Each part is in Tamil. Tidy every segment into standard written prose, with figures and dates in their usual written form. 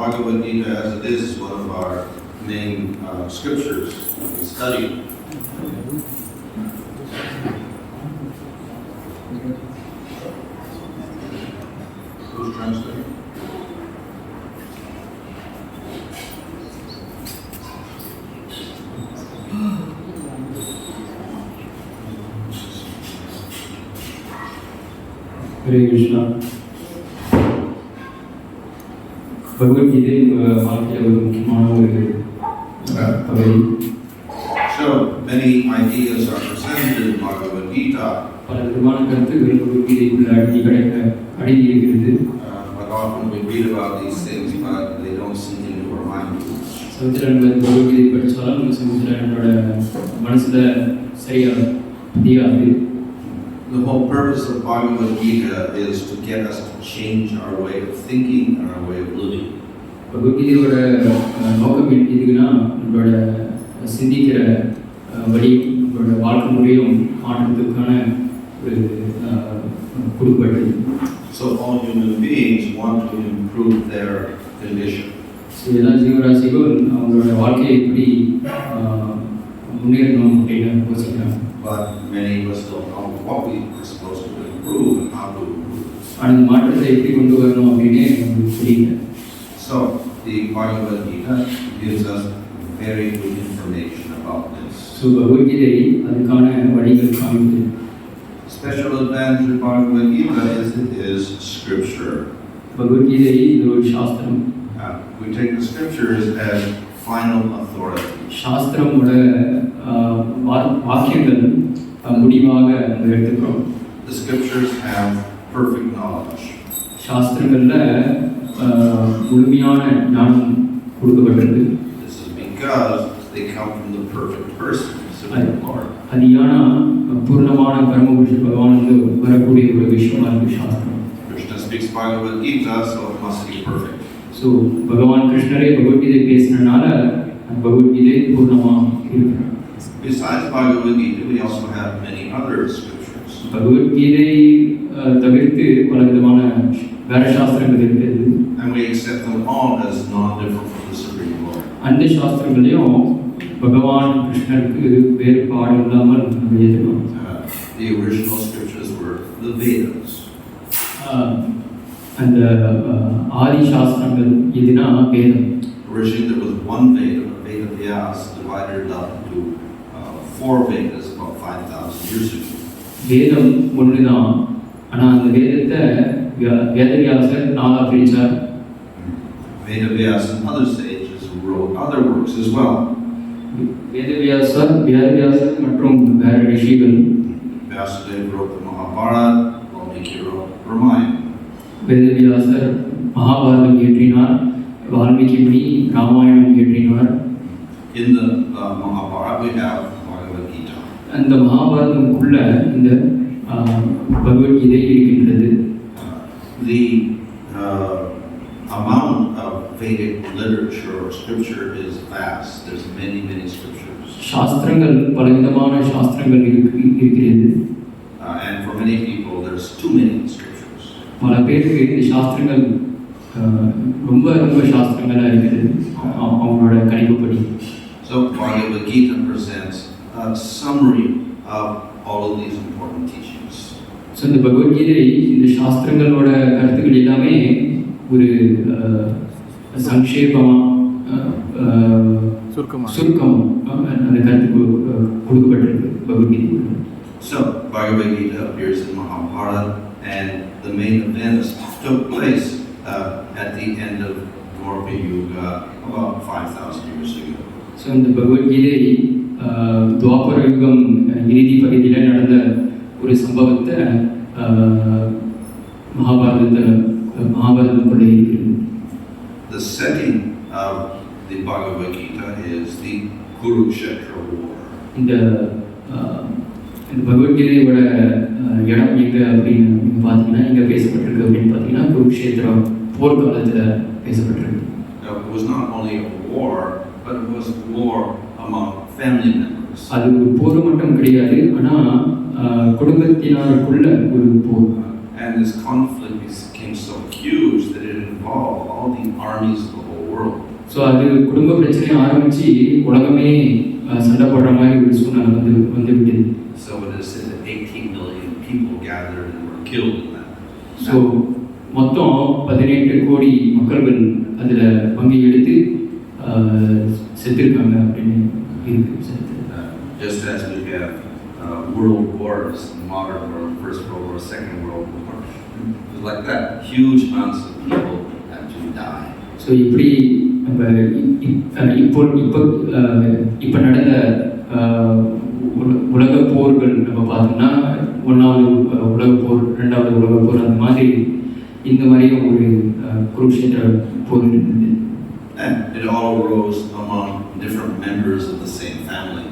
Bhagavad Gita, as it is one of our main scriptures we study. Who's translating? Hare Krishna. Bhagavad Gita வாழ்க்கையில் ஒரு முக்கியமான ஒரு பகுதி. So many ideas are presented in Bhagavad Gita. பல விதமான கருத்துக்கள் பகவத்கீதைக்குள்ள அடங்கி இருக்கிறது. But often we read about these things, but they don't sink into our mind. சமுத்திரங்கள் Bhagavad Gita படித்தாலும் நம்ம சமுத்திரங்களோட மனசுல சரியா தெரியாது. The whole purpose of Bhagavad Gita is to get us to change our way of thinking and our way of living. பகவத்கீதையோட நோக்கம் எதுக்குன்னா நம்மளோட சிந்திக்கிற வழி, நம்மளோட வாழ்க்கை முறையும் மாற்றத்துக்கான ஒரு குறிப்பிட்டு. So all human beings want to improve their condition. So எல்லா ஜீவராசிகளும் அவங்களோட வாழ்க்கையை எப்படி முன்னேறணும் அப்படின்னு யோசிக்கிறாங்க. But many of us don't know what we are supposed to improve and how to improve. அந்த மாற்றத்தை எப்படி கொண்டு வரணும் அப்படின்னு நமக்கு தெரியல. So the Bhagavad Gita gives us very good information about this. So Bhagavad Gita அதுக்கான வழிகள் காமிக்குது. Special advantage of Bhagavad Gita is it is scripture. Bhagavad Gita இது ஒரு சாஸ்திரம். We take the scriptures as final authority. சாஸ்திரமோட வாக்கியங்கள் முடிவாக நம்ம எடுத்துக்கிறோம். The scriptures have perfect knowledge. சாஸ்திரங்கள்ல முழுமையான ஞானம் கொடுக்கப்பட்டிருக்கு. This is because they come from the perfect person, the Lord. அது ஏன்னா பூர்ணமான பரமபுருஷ பகவான் வரக்கூடிய ஒரு விஷயமா இருக்கு சாஸ்திரம். Krishna speaks Bhagavad Gita, so it must be perfect. So பகவான் கிருஷ்ணரே பகவத்கீதை பேசினனால பகவத்கீதை பூர்ணமா இருக்கிறார். Besides Bhagavad Gita, we also have many other scriptures. Bhagavad Gita தவிர்த்து பல விதமான வேற சாஸ்திரங்கள் இருக்கிறது. And we accept them all as non-different from the Supreme Lord. அந்த சாஸ்திரங்களையும் பகவான் கிருஷ்ணருக்கு வேறுபாடு இல்லாமல் நம்ம ஏற்றுக்கணும். The original scriptures were the Vedas. அந்த ஆதி சாஸ்திரங்கள் எதுனா வேதம். Originally there was one Veda, the Veda Vyas, divided up into 4 Vedas about 5,000 years ago. வேதம் ஒன்றுதான், ஆனால் அந்த வேதத்தை வேதவியாசர் 4 பிரிச்சார். Veda Vyas and other sages who wrote other works as well. வேதவியாசர் மற்றும் வேற ரிஷிகள். Vyasadeva wrote the Mahabharata, Valmiki wrote Ramayana. வேதவியாசர் மகாபாரதம் இயற்றினார், வால்மீகி முனி ராமாயணம் இயற்றினார். In the Mahabharata we have Bhagavad Gita. அந்த மகாபாரதமுக்குள்ள இந்த பகவத்கீதை இருக்கின்றது. The amount of Vedic literature or scripture is vast. There's many scriptures. சாஸ்திரங்கள் பலவிதமான சாஸ்திரங்கள் இருக்கிறது. And for many people there's too many scriptures. பல பேருக்கு இந்த சாஸ்திரங்கள் ரொம்ப சாஸ்திரங்களா இருக்குது அவங்களோட கணிப்புப்படி. So Bhagavad Gita presents a summary of all of these important teachings. So இந்த பகவத்கீதை இந்த சாஸ்திரங்களோட கருத்துக்கள் எல்லாமே ஒரு சங்கேபமா சுருக்கம் அந்த கருத்து கொடுக்கப்பட்டிருக்கு Bhagavad Gita. So Bhagavad Gita appears in Mahabharata, and the main events took place at the end of Dwapara Yuga about 5,000 years ago. So இந்த பகவத்கீதை துவாபர யுகம் இறுதி பகுதியில் நடந்த ஒரு சம்பவத்தை மகாபாரதத்துக்குள்ளே இருக்கிறது. The setting of the Bhagavad Gita is the Kurukshetra war. இந்த பகவத்கீதையோட இடம் எங்கே அப்படின்னு பார்த்தீங்கன்னா எங்கே பேசப்பட்டிருக்கு அப்படின்னு பார்த்தீங்கன்னா Kurukshetra போர்க்காலத்தில் பேசப்பட்டிருக்கு. It was not only a war, but it was war among family members. அது ஒரு போர் மட்டும் கிடையாது, ஆனால் குடும்பத்தினருக்குள்ள ஒரு போர். And this conflict became so huge that it involved all the armies of the whole world. So அது குடும்ப பிரச்சனையை ஆரம்பித்து உலகமே சண்டை போடுற மாதிரி ஒரு சூழ்நிலை வந்து விட்டது. So it is said that 18 million people gathered and were killed in that. So மொத்தம் 18 கோடி மக்கள்கள் அதில் பங்கு எடுத்து செத்துருக்காங்க அப்படின்னு இருக்கு. Just as we have world wars, modern world, First World War, Second World War, like that, huge amounts of people actually die. So இப்படி நம்ம இப்போ நடந்த உலக போர்கள் நம்ம பார்த்தோம்னா 1வது உலக போர், 2வது உலக போர், அந்த மாதிரி இந்த மாதிரியும் ஒரு குருக்ஷேத்திர போர் இருந்தது. And it all arose among different members of the same family.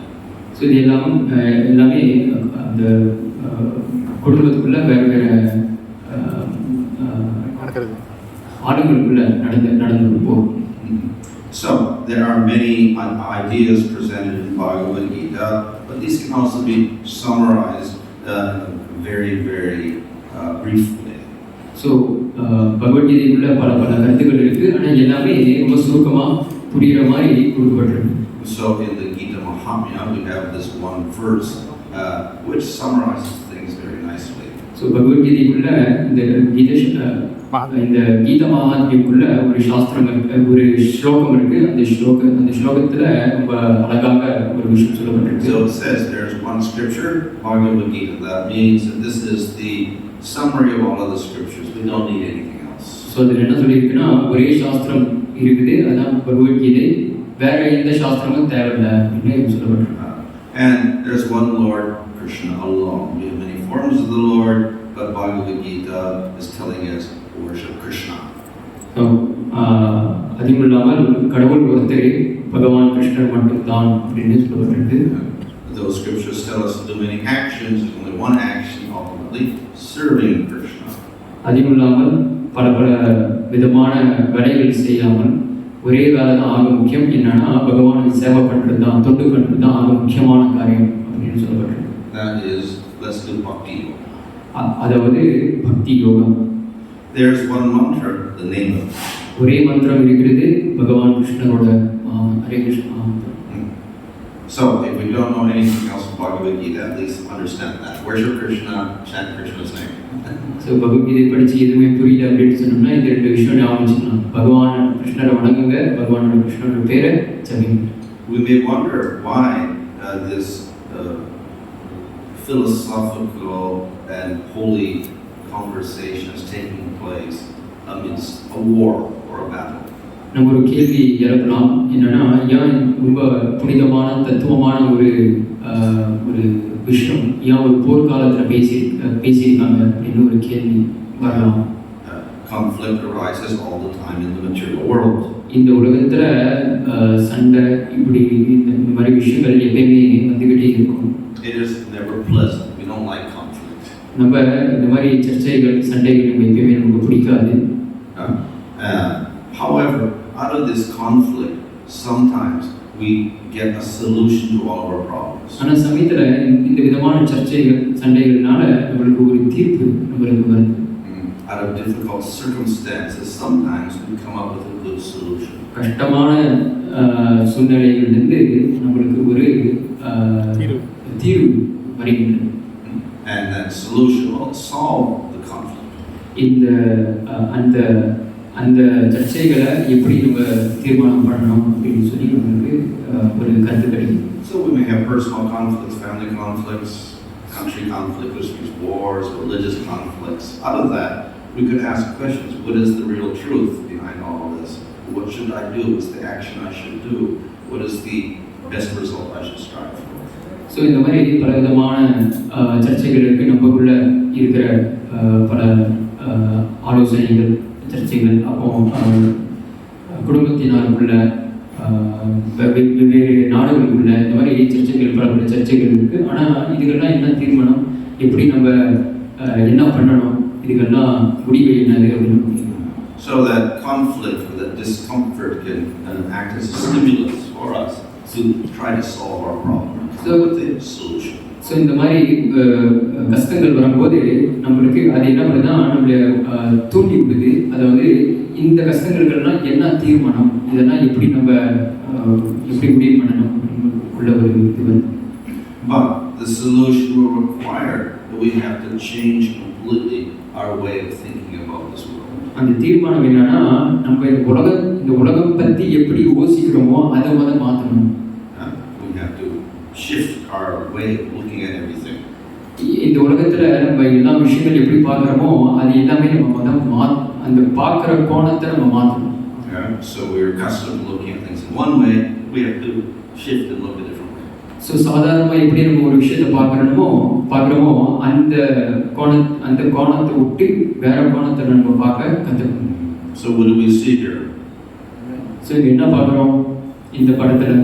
So இது எல்லாமே அந்த குடும்பத்துக்குள்ள வேறு வேறு ஆளுங்களுக்குள்ள நடந்து போகும். So there are many ideas presented in Bhagavad Gita, but these can also be summarized very, very briefly. So பகவத்கீதைக்குள்ள பல கருத்துக்கள் இருக்கு, ஆனால் எல்லாமே ரொம்ப சுருக்கமாக புரிகிற மாதிரி கொடுக்கப்பட்டிருக்கு. So in the Gita Mahatmya we have this one verse which summarizes things very nicely. So பகவத்கீதைக்குள்ள இந்த கீத மகாத்மியக்குள்ள ஒரு சாஸ்திரம் ஒரு ஸ்லோகம் இருக்கு. அந்த ஸ்லோகத்துல ரொம்ப அழகாக ஒரு விஷயம் சொல்லப்பட்டிருக்கு. So it says there's one scripture, Bhagavad Gita. That means that this is the summary of all of the scriptures. We don't need anything else. So அதில் என்ன சொல்லியிருக்குன்னா ஒரே சாஸ்திரம் இருக்குது, அதான் பகவத்கீதை, வேற எந்த சாஸ்திரமும் தேவையில்லை அப்படின்னு சொல்லப்பட்டிருக்கு. And there's one Lord Krishna alone. We have many forms of the Lord, but Bhagavad Gita is telling us worship Krishna. அதுவும் இல்லாமல் கடவுள் ஒருத்தர், பகவான் கிருஷ்ணர் மட்டும்தான் அப்படின்னு சொல்லப்பட்டிருக்கு. Those scriptures tell us to do many actions. There's only one action, ultimately serving Krishna. அதுவும் இல்லாமல் பல விதமான வேலைகள் செய்யாமல் ஒரே வேலை தான் ஆக முக்கியம். என்னன்னா பகவானுக்கு சேவை பண்ணுறது தான், தொண்டு பண்ணுறது தான் ஆக முக்கியமான காரியம் அப்படின்னு சொல்லப்பட்டிருக்கு. That is, let's do bhakti yoga. அதாவது பக்தி யோகம். There's one mantra, the name of it. ஒரே மந்திரம் இருக்கிறது, பகவான் கிருஷ்ணரோட Hare Krishna. So if we don't know anything else from Bhagavad Gita, at least understand that. Worship Krishna, chant Krishna's name. So Bhagavad Gita படித்து எதுவுமே புரியல அப்படின்னு சொன்னோம்னா இந்த 2 விஷயம் ஞாபகம் வச்சுக்கலாம். பகவான் கிருஷ்ணரை வணங்குங்க, பகவானோட கிருஷ்ணரோட பேரை ஜபிங்க. We may wonder why this philosophical and holy conversation is taking place amidst a war or a battle. நம்ம ஒரு கேள்வி எழுப்பலாம், என்னன்னா ஏன் ரொம்ப புனிதமான தத்துவமான ஒரு விஷயம் ஏன் ஒரு போர்க்காலத்தில் பேசியிருக்காங்க அப்படின்னு ஒரு கேள்வி வரலாம். Conflict arises all the time in the material world. இந்த உலகத்துல சண்டை இப்படி இந்த மாதிரி விஷயங்கள் எப்பயுமே வந்துகிட்டே இருக்கும். It is never pleasant. We don't like conflict. நம்ம இந்த மாதிரி சர்ச்சைகள் சண்டைகள் நம்ம எப்பயுமே நமக்கு பிடிக்காது. However, out of this conflict, sometimes we get a solution to all of our problems. ஆனா சமயத்துல இந்த விதமான சர்ச்சைகள் சண்டைகள்னால நம்மளுக்கு ஒரு தீர்ப்பு நம்மளுக்கு வருது. Out of difficult circumstances, sometimes we come up with a good solution. கஷ்டமான சூழ்நிலைகளிலிருந்து நம்மளுக்கு ஒரு தீர்வு வருகின்றது. And that solution will solve the conflict. இந்த அந்த சர்ச்சைகளை எப்படி நம்ம தீர்மானம் பண்ணணும் அப்படின்னு சொல்லி நம்மளுக்கு ஒரு கருத்து கிடைக்கும். So we may have personal conflicts, family conflicts, country conflicts, wars, religious conflicts. Out of that, we could ask questions. What is the real truth behind all of this? What should I do? What's the action I should do? What is the best result I should strive for? So இந்த மாதிரி பல விதமான சர்ச்சைகள் இருக்குது. நம்மக்குள்ள இருக்கிற பல ஆலோசனைகள், சர்ச்சைகள், அப்போ குடும்பத்தினருக்குள்ள, வெவ்வேறு நாடுகளுக்குள்ள இந்த மாதிரி சர்ச்சைகள், பல சர்ச்சைகள் இருக்குது. ஆனால் இதுக்கெல்லாம் என்ன தீர்மானம், எப்படி நம்ம என்ன பண்ணணும், இதுக்கெல்லாம் முடிவு என்னது அப்படின்னு. So that conflict or that discomfort can act as a stimulus for us to try to solve our problem and come up with a solution. So இந்த மாதிரி கஷ்டங்கள் வரும்போது நம்மளுக்கு அது என்ன பண்ணுதுன்னா நம்மளை தூண்டி விடுது. அதை வந்து இந்த கஷ்டங்களுக்கெல்லாம் என்ன தீர்மானம், இதெல்லாம் எப்படி நம்ம எப்படி முடிவு பண்ணணும் உள்ள ஒரு இது வந்து. But the solution will require that we have to change completely our way of thinking about this world. அந்த தீர்மானம் என்னன்னா, நம்ம இந்த உலகம் பத்தி எப்படி யோசிக்கிறோமோ அதை மாற்றணும். We have to shift our way of looking at everything. இந்த உலகத்துல நம்ம எல்லா விஷயங்கள் எப்படி பார்க்குறோமோ அது எல்லாமே நம்ம அந்த பார்க்குற கோணத்தை நம்ம மாற்றணும். So we're accustomed to looking at things in one way. We have to shift and look a different way. So சாதாரணமாக எப்படி நம்ம ஒரு விஷயத்தை பார்க்குறோமோ அந்த கோணத்தை விட்டு வேற கோணத்தை நம்ம பார்க்க கற்றுக்கணும். So what do we see here? So இங்கே என்ன பார்க்குறோம் இந்த படத்தில்?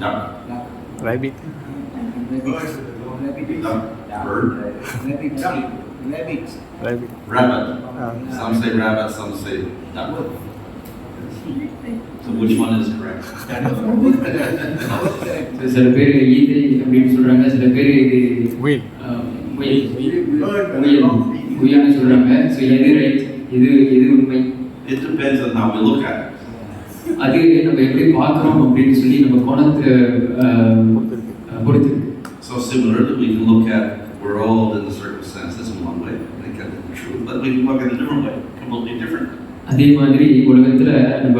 Duck. Rabbit. Duck. Bird. Rabbit. Rabbit. Some say rabbit, some say duck. So which one is correct? சில பேர் ஈதை அப்படின்னு சொல்றாங்க, சில பேர் இது Wheel. உயில்னு சொல்றாங்க. ஸோ எது ரைட், எது உண்மை? It depends on how we look at it. அது நம்ம எப்படி பார்க்குறோம் அப்படின்னு சொல்லி நம்ம கோணத்தை பொறுத்து. So similarly, we can look at the world and the circumstances in one way, and get the truth, but we can look at it a different way, completely different. அதே மாதிரி உலகத்துல நம்ம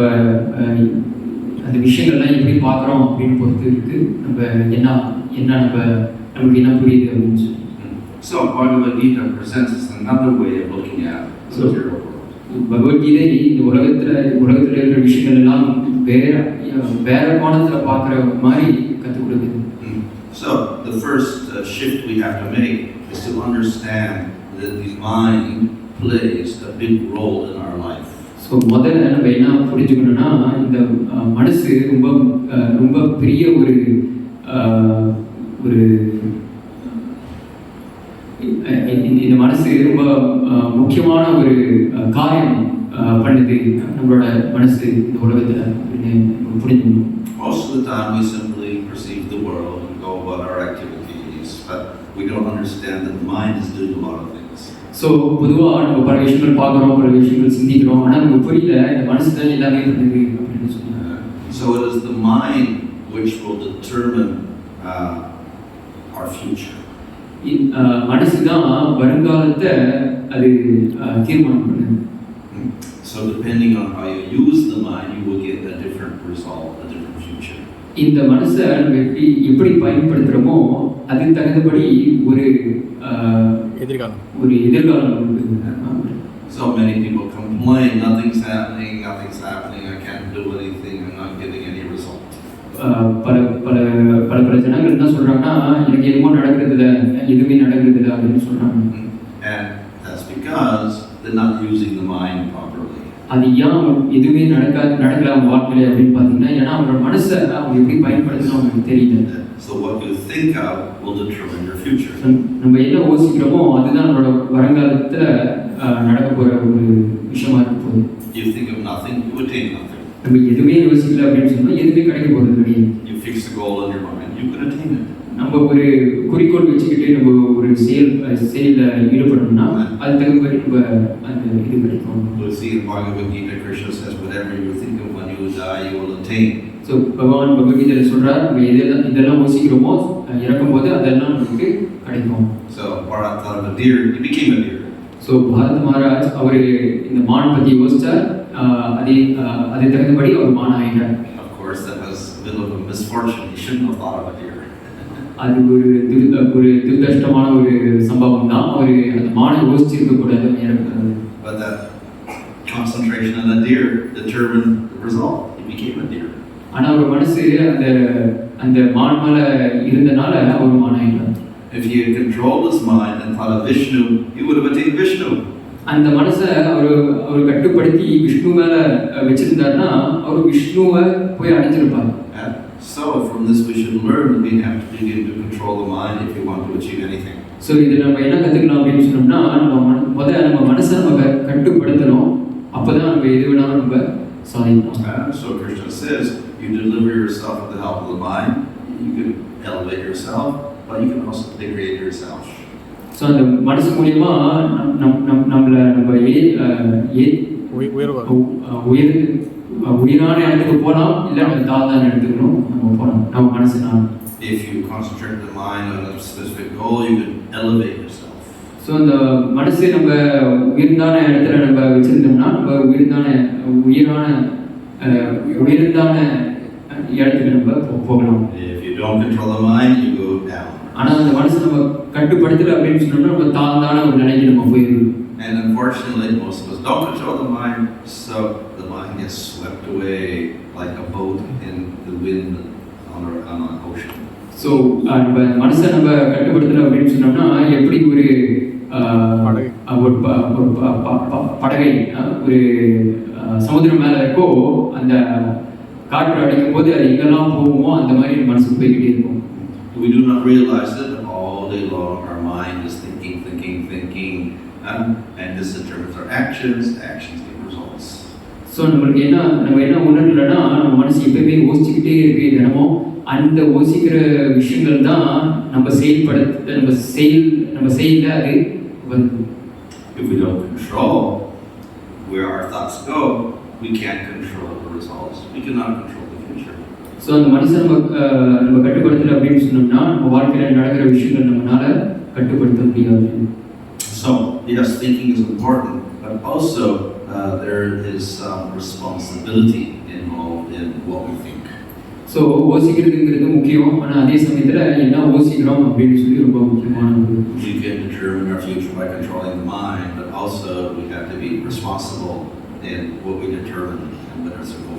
அந்த விஷயங்கள்லாம் எப்படி பார்க்குறோம் அப்படின்னு பொறுத்து இருக்கு. நம்ம நமக்கு என்ன புரியுது அப்படின்னு சொல்லி. So Bhagavad Gita presents us another way of looking at the material world. Bhagavad Gita இந்த உலகத்துல இருக்கிற விஷயங்கள் எல்லாம் வேற கோணத்துல பார்க்குற மாதிரி கற்றுக் கொடுக்குது. So the first shift we have to make is to understand that the mind plays a big role in our life. So முதல்ல நம்ம என்ன புரிஞ்சுக்கணும்னா, இந்த மனசு ரொம்ப பெரிய ஒரு இந்த மனசு ரொம்ப முக்கியமான ஒரு காரியம் பண்ணுது நம்மளோட மனசு இந்த உலகத்தில் அப்படின்னு புரிஞ்சுக்கணும். Most of the time we simply perceive the world and go about our activities, but we don't understand that the mind is doing a lot of things. So பொதுவாக நம்ம பல விஷயங்கள் பார்க்குறோம், பல விஷயங்கள் சிந்திக்கிறோம், ஆனால் நமக்கு புரியல இந்த மனசு தான் எல்லாமே பண்ணுது அப்படின்னு சொன்னாங்க. So it is the mind which will determine our future. மனசு தான் வருங்காலத்தை அது தீர்மானம் பண்ணுது. So depending on how you use the mind, you will get a different result, a different future. இந்த மனசை நம்ம எப்படி பயன்படுத்துகிறோமோ அதுக்கு தகுந்தபடி ஒரு எதிர்காலம் இருக்கு. So many people complain, nothing's happening, I can't do anything, I'm not getting any result. பல ஜனங்கள் என்ன சொல்றாங்கன்னா, எனக்கு எதுவும் எதுவுமே நடக்கிறது இல்லை அப்படின்னு சொல்றாங்க. And that's because they're not using the mind properly. அது ஏன் எதுவுமே நடக்கல அவங்க வாழ்க்கையில அப்படின்னு பார்த்தீங்கன்னா, ஏன்னா அவங்களோட மனசை அவங்க எப்படி பயன்படுத்தணும் அவங்களுக்கு தெரியல. So what you think of will determine your future. நம்ம என்ன யோசிக்கிறோமோ அதுதான் நம்மளோட வருங்காலத்துல நடக்க போற ஒரு விஷயமா இருக்க போகுது. You think of nothing, you attain nothing. நம்ம எதுவுமே யோசிக்கல அப்படின்னு சொன்னா எதுவுமே கிடைக்க போறது கிடையாது. You fix a goal in your mind, you can attain it. நம்ம ஒரு குறிக்கோள் வச்சுக்கிட்டு நம்ம ஒரு செயல்ல ஈடுபடணும்னா அது தகுந்தபடி நம்ம அந்த இது கிடைக்கும். We see in Bhagavad Gita, Krishna says, whatever you think of when you die, you will attain. So பகவான் பகவத்கீதையில சொல்றார், நம்ம இதெல்லாம் யோசிக்கிறோமோ இறக்கும் போது அதெல்லாம் நமக்கு கிடைக்கும். So Bharat thought of a deer, he became a deer. So Bharat Maharaj அவர் இந்த மான் பற்றி யோசிச்சார், அதை தகுந்தபடி அவர் மான் ஆயிட்டார். Of course, that was a bit of a misfortune. He shouldn't have thought of a deer. அது ஒரு துர்தஷ்டமான ஒரு சம்பவம் தான். அவர் அந்த மானை யோசிச்சிருக்க கூடாது இறக்குறது. But that concentration on the deer determined the result. He became a deer. ஆனால் அவர் மனசு அந்த மான் மேல இருந்தனால அவர் மான் ஆயிட்டார். If he had controlled his mind and thought of Vishnu, he would have attained Vishnu. அந்த மனசை அவர் கட்டுப்படுத்தி விஷ்ணு மேல வச்சிருந்தாருன்னா அவர் விஷ்ணுவை போய் அடைஞ்சிருப்பார். So from this we should learn that we have to begin to control the mind if we want to achieve anything. So இது நம்ம என்ன கற்றுக்கலாம் அப்படின்னு சொன்னோம்னா, நம்ம மனசை நம்ம கட்டுப்படுத்தணும். அப்போதான் நம்ம எது வேணாலும் நம்ம சாதிக்கலாம். So Krishna says, you deliver yourself with the help of the mind. You can elevate yourself, but you can also degrade yourself. So அந்த மனசு மூலியமா நம்மளை நம்ம உயிரான இடத்துக்கு போகலாம், இல்லை நம்ம தாழ்ந்தான இடத்துக்கும் நம்ம போகலாம். நம்ம மனசுனால if you concentrate the mind on a specific goal, you can elevate yourself. So அந்த மனசு நம்ம உயர்ந்தான இடத்துல நம்ம வச்சிருந்தோம்னா நம்ம உயர்ந்தான இடத்துக்கு நம்ம போகலாம். If you don't control the mind, you go down. ஆனால் அந்த மனசு நம்ம கட்டுப்படுத்தல அப்படின்னு சொன்னோம்னா நம்ம தாழ்ந்தான ஒரு நிலைக்கு நம்ம போயிடுவோம். And unfortunately, most of us don't control the mind, so the mind gets swept away like a boat in the wind on an ocean. So நம்ம மனசை நம்ம கட்டுப்படுத்தல அப்படின்னு சொன்னோம்னா எப்படி ஒரு படகை ஒரு சமுத்திரம் மேலே இருக்கோ, அந்த காற்று அடிக்கும் போது அது எங்கெல்லாம் போகுமோ அந்த மாதிரி மனசு போய்கிட்டே இருக்கும். We do not realize that all day long our mind is thinking, and this determines our actions give results. So நம்ம என்ன உணரலைன்னா நம்ம மனசு எப்பயுமே யோசிச்சுக்கிட்டே இருக்கு தினமும். அந்த யோசிக்கிற விஷயங்கள் தான் நம்ம செயல்ல அது வருது. If we don't control where our thoughts go, we can't control the results. We cannot control the future. So அந்த மனசை நம்ம கட்டுப்படுத்தல அப்படின்னு சொன்னோம்னா நம்ம வாழ்க்கையில் நடக்கிற விஷயங்கள் நம்மளால கட்டுப்படுத்த முடியாது. So yes, thinking is important, but also there is some responsibility involved in what we think. So யோசிக்கிறதுங்கிறது முக்கியம், ஆனால் அதே சமயத்தில் என்ன யோசிக்கிறோம் அப்படின்னு சொல்லி ரொம்ப முக்கியமானது. We can determine our future by controlling the mind, but also we have to be responsible in what we determine and what is our goal.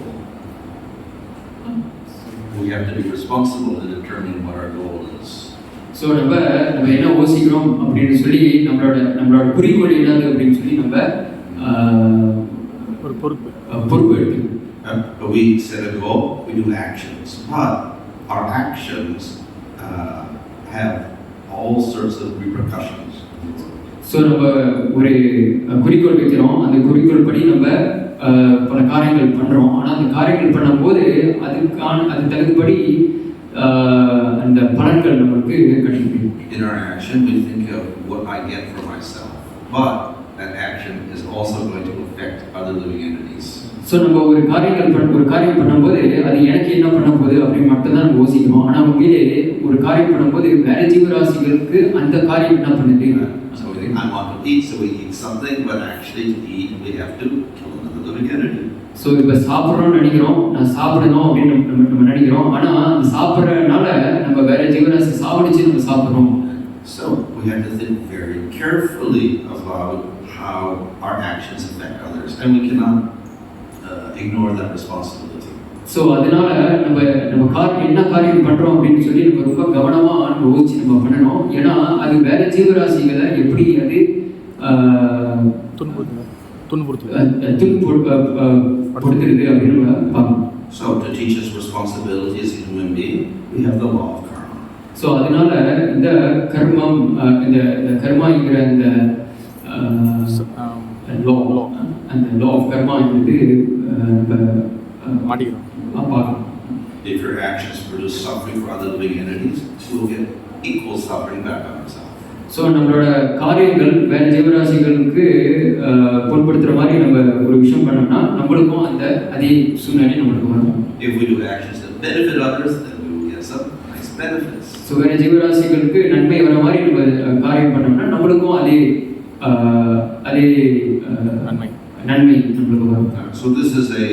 We have to be responsible in determining what our goal is. So நம்ம என்ன யோசிக்கிறோம் அப்படின்னு சொல்லி நம்மளோட குறிக்கோள் என்னது அப்படின்னு சொல்லி நம்ம ஒரு பொறுப்பு எடுக்கணும். We set a goal, we do actions, but our actions have all sorts of repercussions. So நம்ம ஒரு குறிக்கோள் வைக்கிறோம், அந்த குறிக்கோள் படி நம்ம பல காரியங்கள் பண்ணுறோம். ஆனால் அந்த காரியங்கள் பண்ணும்போது அது தகுந்தபடி அந்த பலன்கள் நம்மளுக்கு கிடைக்கும். In our action, we think of what I get for myself, but that action is also going to affect other living entities. So நம்ம ஒரு காரியம் பண்ணும்போது அது எனக்கு என்ன பண்ண போகுது அப்படின்னு மட்டும்தான் நம்ம யோசிக்கிறோம். ஆனால் உண்மையிலே ஒரு காரியம் பண்ணும்போது வேற ஜீவராசிகளுக்கு அந்த காரியம் என்ன பண்ணுது. So we think I want to eat, so we eat something, but actually to eat we have to kill another living entity. So இப்போ சாப்பிட்றோம்னு நினைக்கிறோம், நான் சாப்பிடணும் அப்படின்னு நம்ம நினைக்கிறோம். ஆனால் அந்த சாப்பிட்றதுனால நம்ம வேற ஜீவராசி சாப்பிடுச்சு நம்ம சாப்பிட்றோம். So we have to think very carefully about how our actions affect others, and we cannot ignore that responsibility. So அதனால நம்ம என்ன காரியம் பண்ணுறோம் அப்படின்னு சொல்லி நம்ம ரொம்ப கவனமாக யோசிச்சு நம்ம பண்ணணும். ஏன்னா அது வேற ஜீவராசிகளை எப்படி அது துன்புறுத்துறது அப்படின்னு நம்ம பார்க்கணும். So to teach us responsibility as a human being, we have the law of karma. So அதனால இந்த கர்மம் இந்த கர்மாங்கிற அந்த லா ஆஃப் கர்மா என்பது பார்க்கணும். If your actions produce suffering for other living entities, you will get equal suffering back on yourself. So நம்மளோட காரியங்கள் வேற ஜீவராசிகளுக்கு பொருட்படுத்துகிற மாதிரி நம்ம ஒரு விஷயம் பண்ணோம்னா நம்மளுக்கும் அதே சூழ்நிலை நம்மளுக்கு வரும். If we do actions that benefit others, then we will get some nice benefits. So வேற ஜீவராசிகளுக்கு நன்மை வர மாதிரி நம்ம காரியம் பண்ணோம்னா நம்மளுக்கும் அதே நன்மை நம்மளுக்கு வரும். So this is a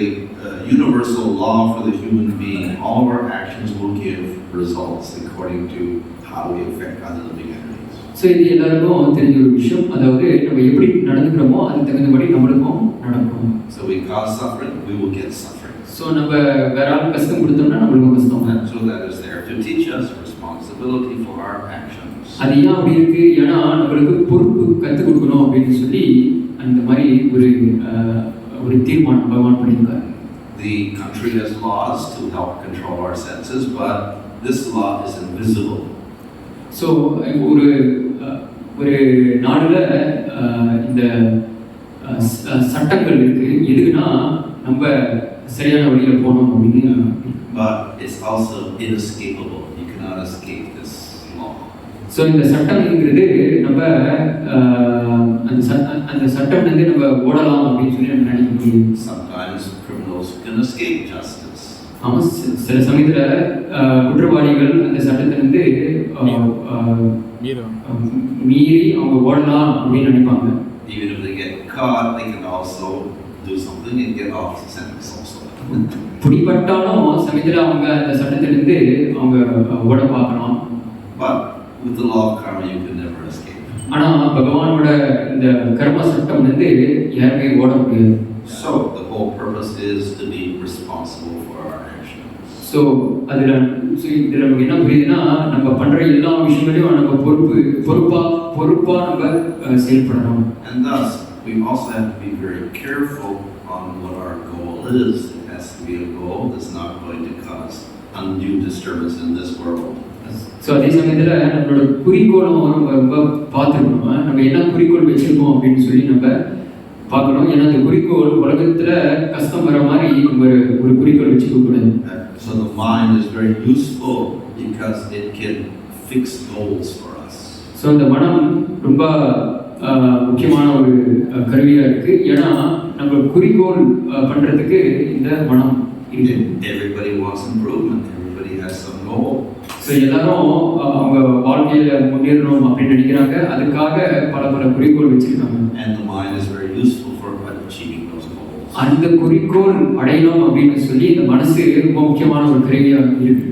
universal law for the human being. All of our actions will give results according to how we affect other living entities. So இது எல்லாருக்கும் தெரிஞ்ச ஒரு விஷயம். அதாவது நம்ம எப்படி நடந்துக்கிறோமோ அதுக்கு தகுந்தபடி நம்மளுக்கும் நடக்கும். So we cause suffering, we will get suffering. So நம்ம வேற ஆள் கஷ்டம் கொடுத்தோம்னா நம்மளுக்கும் கஷ்டம். So that is there to teach us responsibility for our actions. அது ஏன் அப்படி இருக்கு? ஏன்னா நம்மளுக்கு பொறுப்பு கற்றுக் கொடுக்கணும் அப்படின்னு சொல்லி அந்த மாதிரி ஒரு தீர்மானம் பகவான் பண்ணியிருக்காரு. The country has laws to help control our senses, but this law is invisible. So ஒரு நாடுல இந்த சட்டங்கள் இருக்கு. எதுக்குன்னா நம்ம சரியான வழியில போகணும் அப்படின்னு. But it's also inescapable. You cannot escape this law. So இந்த சட்டம்ங்கிறது நம்ம அந்த சட்டம் வந்து நம்ம ஓடலாம் அப்படின்னு சொல்லி நம்ம நினைக்க முடியும். Sometimes criminals can escape justice. ஆமாம், சில சமயத்தில் குற்றவாளிகள் அந்த சட்டத்திலிருந்து மீறி அவங்க ஓடலாம் அப்படின்னு நினைப்பாங்க. Even if they get caught, they can also do something and get off the sentence also. பிடிபட்டாலும் சமயத்தில் அவங்க அந்த சட்டத்திலிருந்து அவங்க ஓட பார்க்கலாம். But with the law of karma, you can never escape. ஆனால் பகவானோட இந்த கர்ம சட்டம் வந்து யாருமே ஓட முடியாது. So the whole purpose is to be responsible for our actions. So இதில் நமக்கு என்ன புரியுதுன்னா, நம்ம பண்ணுற எல்லா விஷயங்களையும் நம்ம பொறுப்பாக நம்ம செயல்படணும். And thus, we also have to be very careful on what our goal is. It has to be a goal that's not going to cause undue disturbance in this world. So அதே சமயத்தில் நம்மளோட குறிக்கோளும் நம்ம ரொம்ப பார்த்துக்கணும். நம்ம என்ன குறிக்கோள் வச்சுருக்கோம் அப்படின்னு சொல்லி நம்ம பார்க்கணும். ஏன்னா அந்த குறிக்கோள் உலகத்தில் கஷ்டம் வர மாதிரி ஒரு குறிக்கோள் வச்சுக்க கூடாது. So the mind is very useful because it can fix goals for us. So இந்த மனம் ரொம்ப முக்கியமான ஒரு கருவியாக இருக்குது. ஏன்னா நம்ம குறிக்கோள் பண்ணுறதுக்கு இந்த மனம் இருக்குது. Everybody wants improvement. Everybody has some goal. So எல்லாரும் அவங்க வாழ்க்கையில் முன்னேறணும் அப்படின்னு நினைக்கிறாங்க. அதுக்காக பல குறிக்கோள் வச்சுருக்காங்க. And the mind is very useful for achieving those goals. அந்த குறிக்கோள் அடையணும் அப்படின்னு சொல்லி இந்த மனசு ரொம்ப முக்கியமான ஒரு கருவியாக இருக்கு.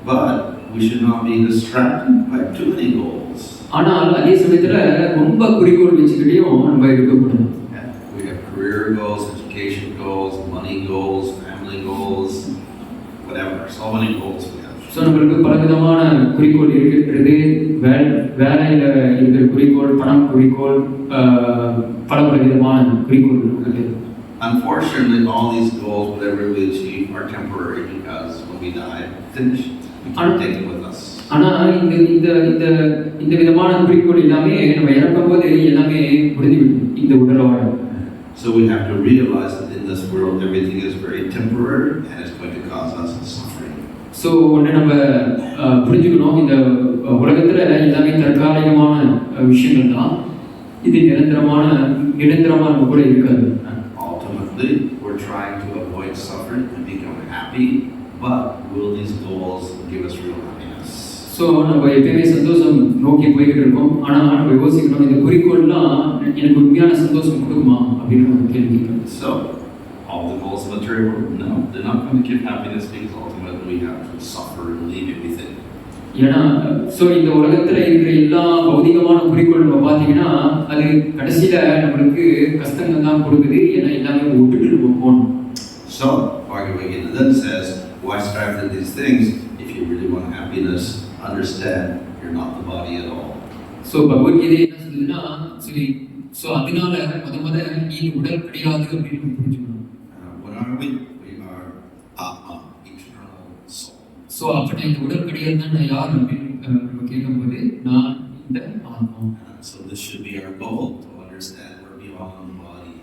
But we should not be distracted by too many goals. ஆனால் அதே சமயத்தில் ரொம்ப குறிக்கோள் வச்சுக்கிட்டையும் நம்ம இருக்கக்கூடாது. We have career goals, education goals, money goals, family goals, whatever. So many goals we have. So நம்மளுக்கு பலவிதமான குறிக்கோள் இருக்கின்றது. வேலையில் இருக்கிற குறிக்கோள், பணம் குறிக்கோள், பல விதமான குறிக்கோள் இருக்குது. Unfortunately, all these goals, whatever we achieve, are temporary because when we die, finish. We can't take it with us. ஆனால் இந்த விதமான குறிக்கோள் எல்லாமே நம்ம இறக்கும்போது எல்லாமே முடிந்துவிடும் இந்த உடலோட. So we have to realize that in this world, everything is very temporary and it's going to cause us suffering. So ஒன்று நம்ம புரிஞ்சுக்கணும், இந்த உலகத்தில் எல்லாமே தற்காலிகமான விஷயங்கள் தான். இது நிரந்தரமாக நம்ம கூட இருக்காது. Ultimately, we're trying to avoid suffering and become happy, but will these goals give us real happiness? So நம்ம எப்பயுமே சந்தோஷம் நோக்கி போய்கிட்டு இருக்கோம். ஆனால் நம்ம யோசிக்கணும், இந்த குறிக்கோள்லாம் எனக்கு உண்மையான சந்தோஷம் கொடுக்குமா அப்படின்னு நம்ம கேள்வி கேட்கணும். So, all the goals of the material world, no, they're not going to give happiness because ultimately we have to suffer and leave everything. ஏன்னா ஸோ இந்த உலகத்தில் இருக்கிற எல்லா பௌதிகமான குறிக்கோள் நம்ம பார்த்தீங்கன்னா அது கடைசியில் நம்மளுக்கு கஷ்டங்கள் தான் கொடுக்குது. ஏன்னா எல்லாமே விட்டுட்டு நம்ம போகணும். So, Bhagavad Gita then says, why strive for these things if you really want happiness? Understand, you're not the body at all. So Bhagavad Gita என்ன சொல்லுதுன்னா, சரி, ஸோ அதனால நீ உடல் கிடையாது அப்படின்னு புரிஞ்சுக்கணும். What are we? We are Atma, eternal soul. So அப்போ நான் இந்த உடல் கிடையாது நான் யார் அப்படின்னு நம்ம கேட்கும்போது நான் இந்த ஆத்மா. So this should be our goal, to understand we're beyond the body.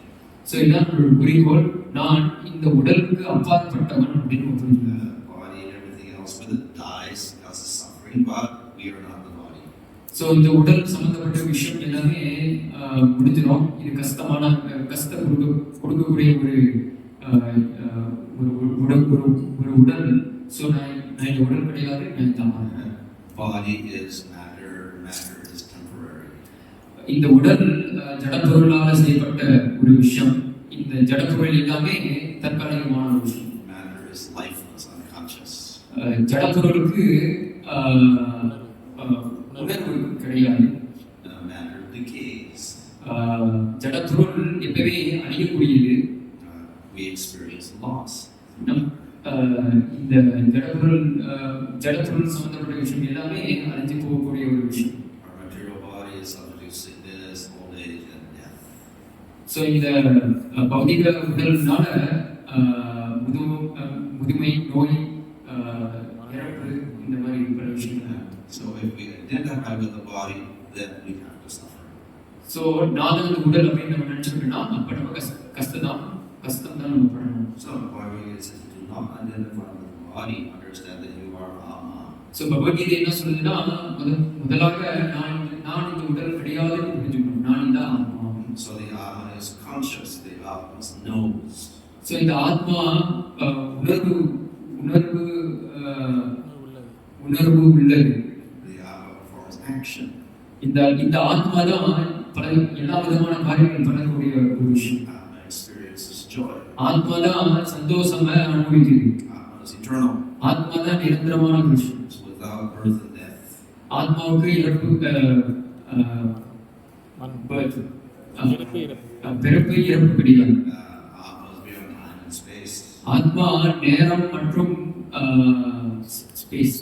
So இதான் ஒரு குறிக்கோள், நான் இந்த உடலுக்கு அப்பாற்பட்டவன் அப்படின்னு புரிஞ்சுக்கணும். Body and everything else with it dies, causes suffering, but we are not the body. So இந்த உடல் சம்பந்தப்பட்ட விஷயம் எல்லாமே முடிஞ்சிடும். இது கஷ்டம் கொடுக்கக்கூடிய ஒரு உடல். ஸோ நான் இந்த உடல் கிடையாது, நான் தான். Body is matter, matter is temporary. இந்த உடல் ஜடப்பொருளால் செய்யப்பட்ட ஒரு விஷயம். இந்த ஜடப்பொருள் எல்லாமே தற்காலிகமான ஒரு விஷயம். Matter is lifeless, unconscious. ஜடப்பொருளுக்கு உணர்வு கிடையாது. Matter decays. ஜடப்பொருள் எப்பவே அழியக்கூடியது. We experience loss. இந்த ஜடப்பொருள் சம்பந்தப்பட்ட விஷயம் எல்லாமே அழிஞ்சு போகக்கூடிய ஒரு விஷயம். Our material body is subject to sickness, old age, and death. So இந்த பௌதிக உடல்னால முதுமை, நோய், இறப்பு, இந்த மாதிரி பல விஷயங்கள். So if we identify with the body, then we have to suffer. So நான் அந்த உடல் அப்படின்னு நம்ம நினச்சிக்கிட்டோம்னா அப்போ நம்ம கஷ்டம் தான் நம்ம படணும். So why we says do not identify with the body, understand that you are Atma. So Bhagavad Gita என்ன சொல்லுதுன்னா முதலாக நான் இந்த உடல் கிடையாதுன்னு புரிஞ்சுக்கணும். நான் இந்த ஆத்மா. So the Atma is conscious, the Atma knows. So இந்த ஆத்மா உணர்வு உள்ளது. The Atma performs action. இந்த ஆத்மா தான் எல்லா விதமான காரியங்கள் பண்ணக்கூடிய ஒரு விஷயம். Atma experiences joy. ஆத்மா தான் சந்தோஷமா அனுபவிக்குது. Atma is eternal. ஆத்மா தான் நிரந்தரமான விஷயம். It's without birth and death. ஆத்மாவுக்கு பிறப்பு இறப்பு கிடையாது. Atma is beyond time and space. ஆத்மா நேரம் மற்றும் ஸ்பேஸ்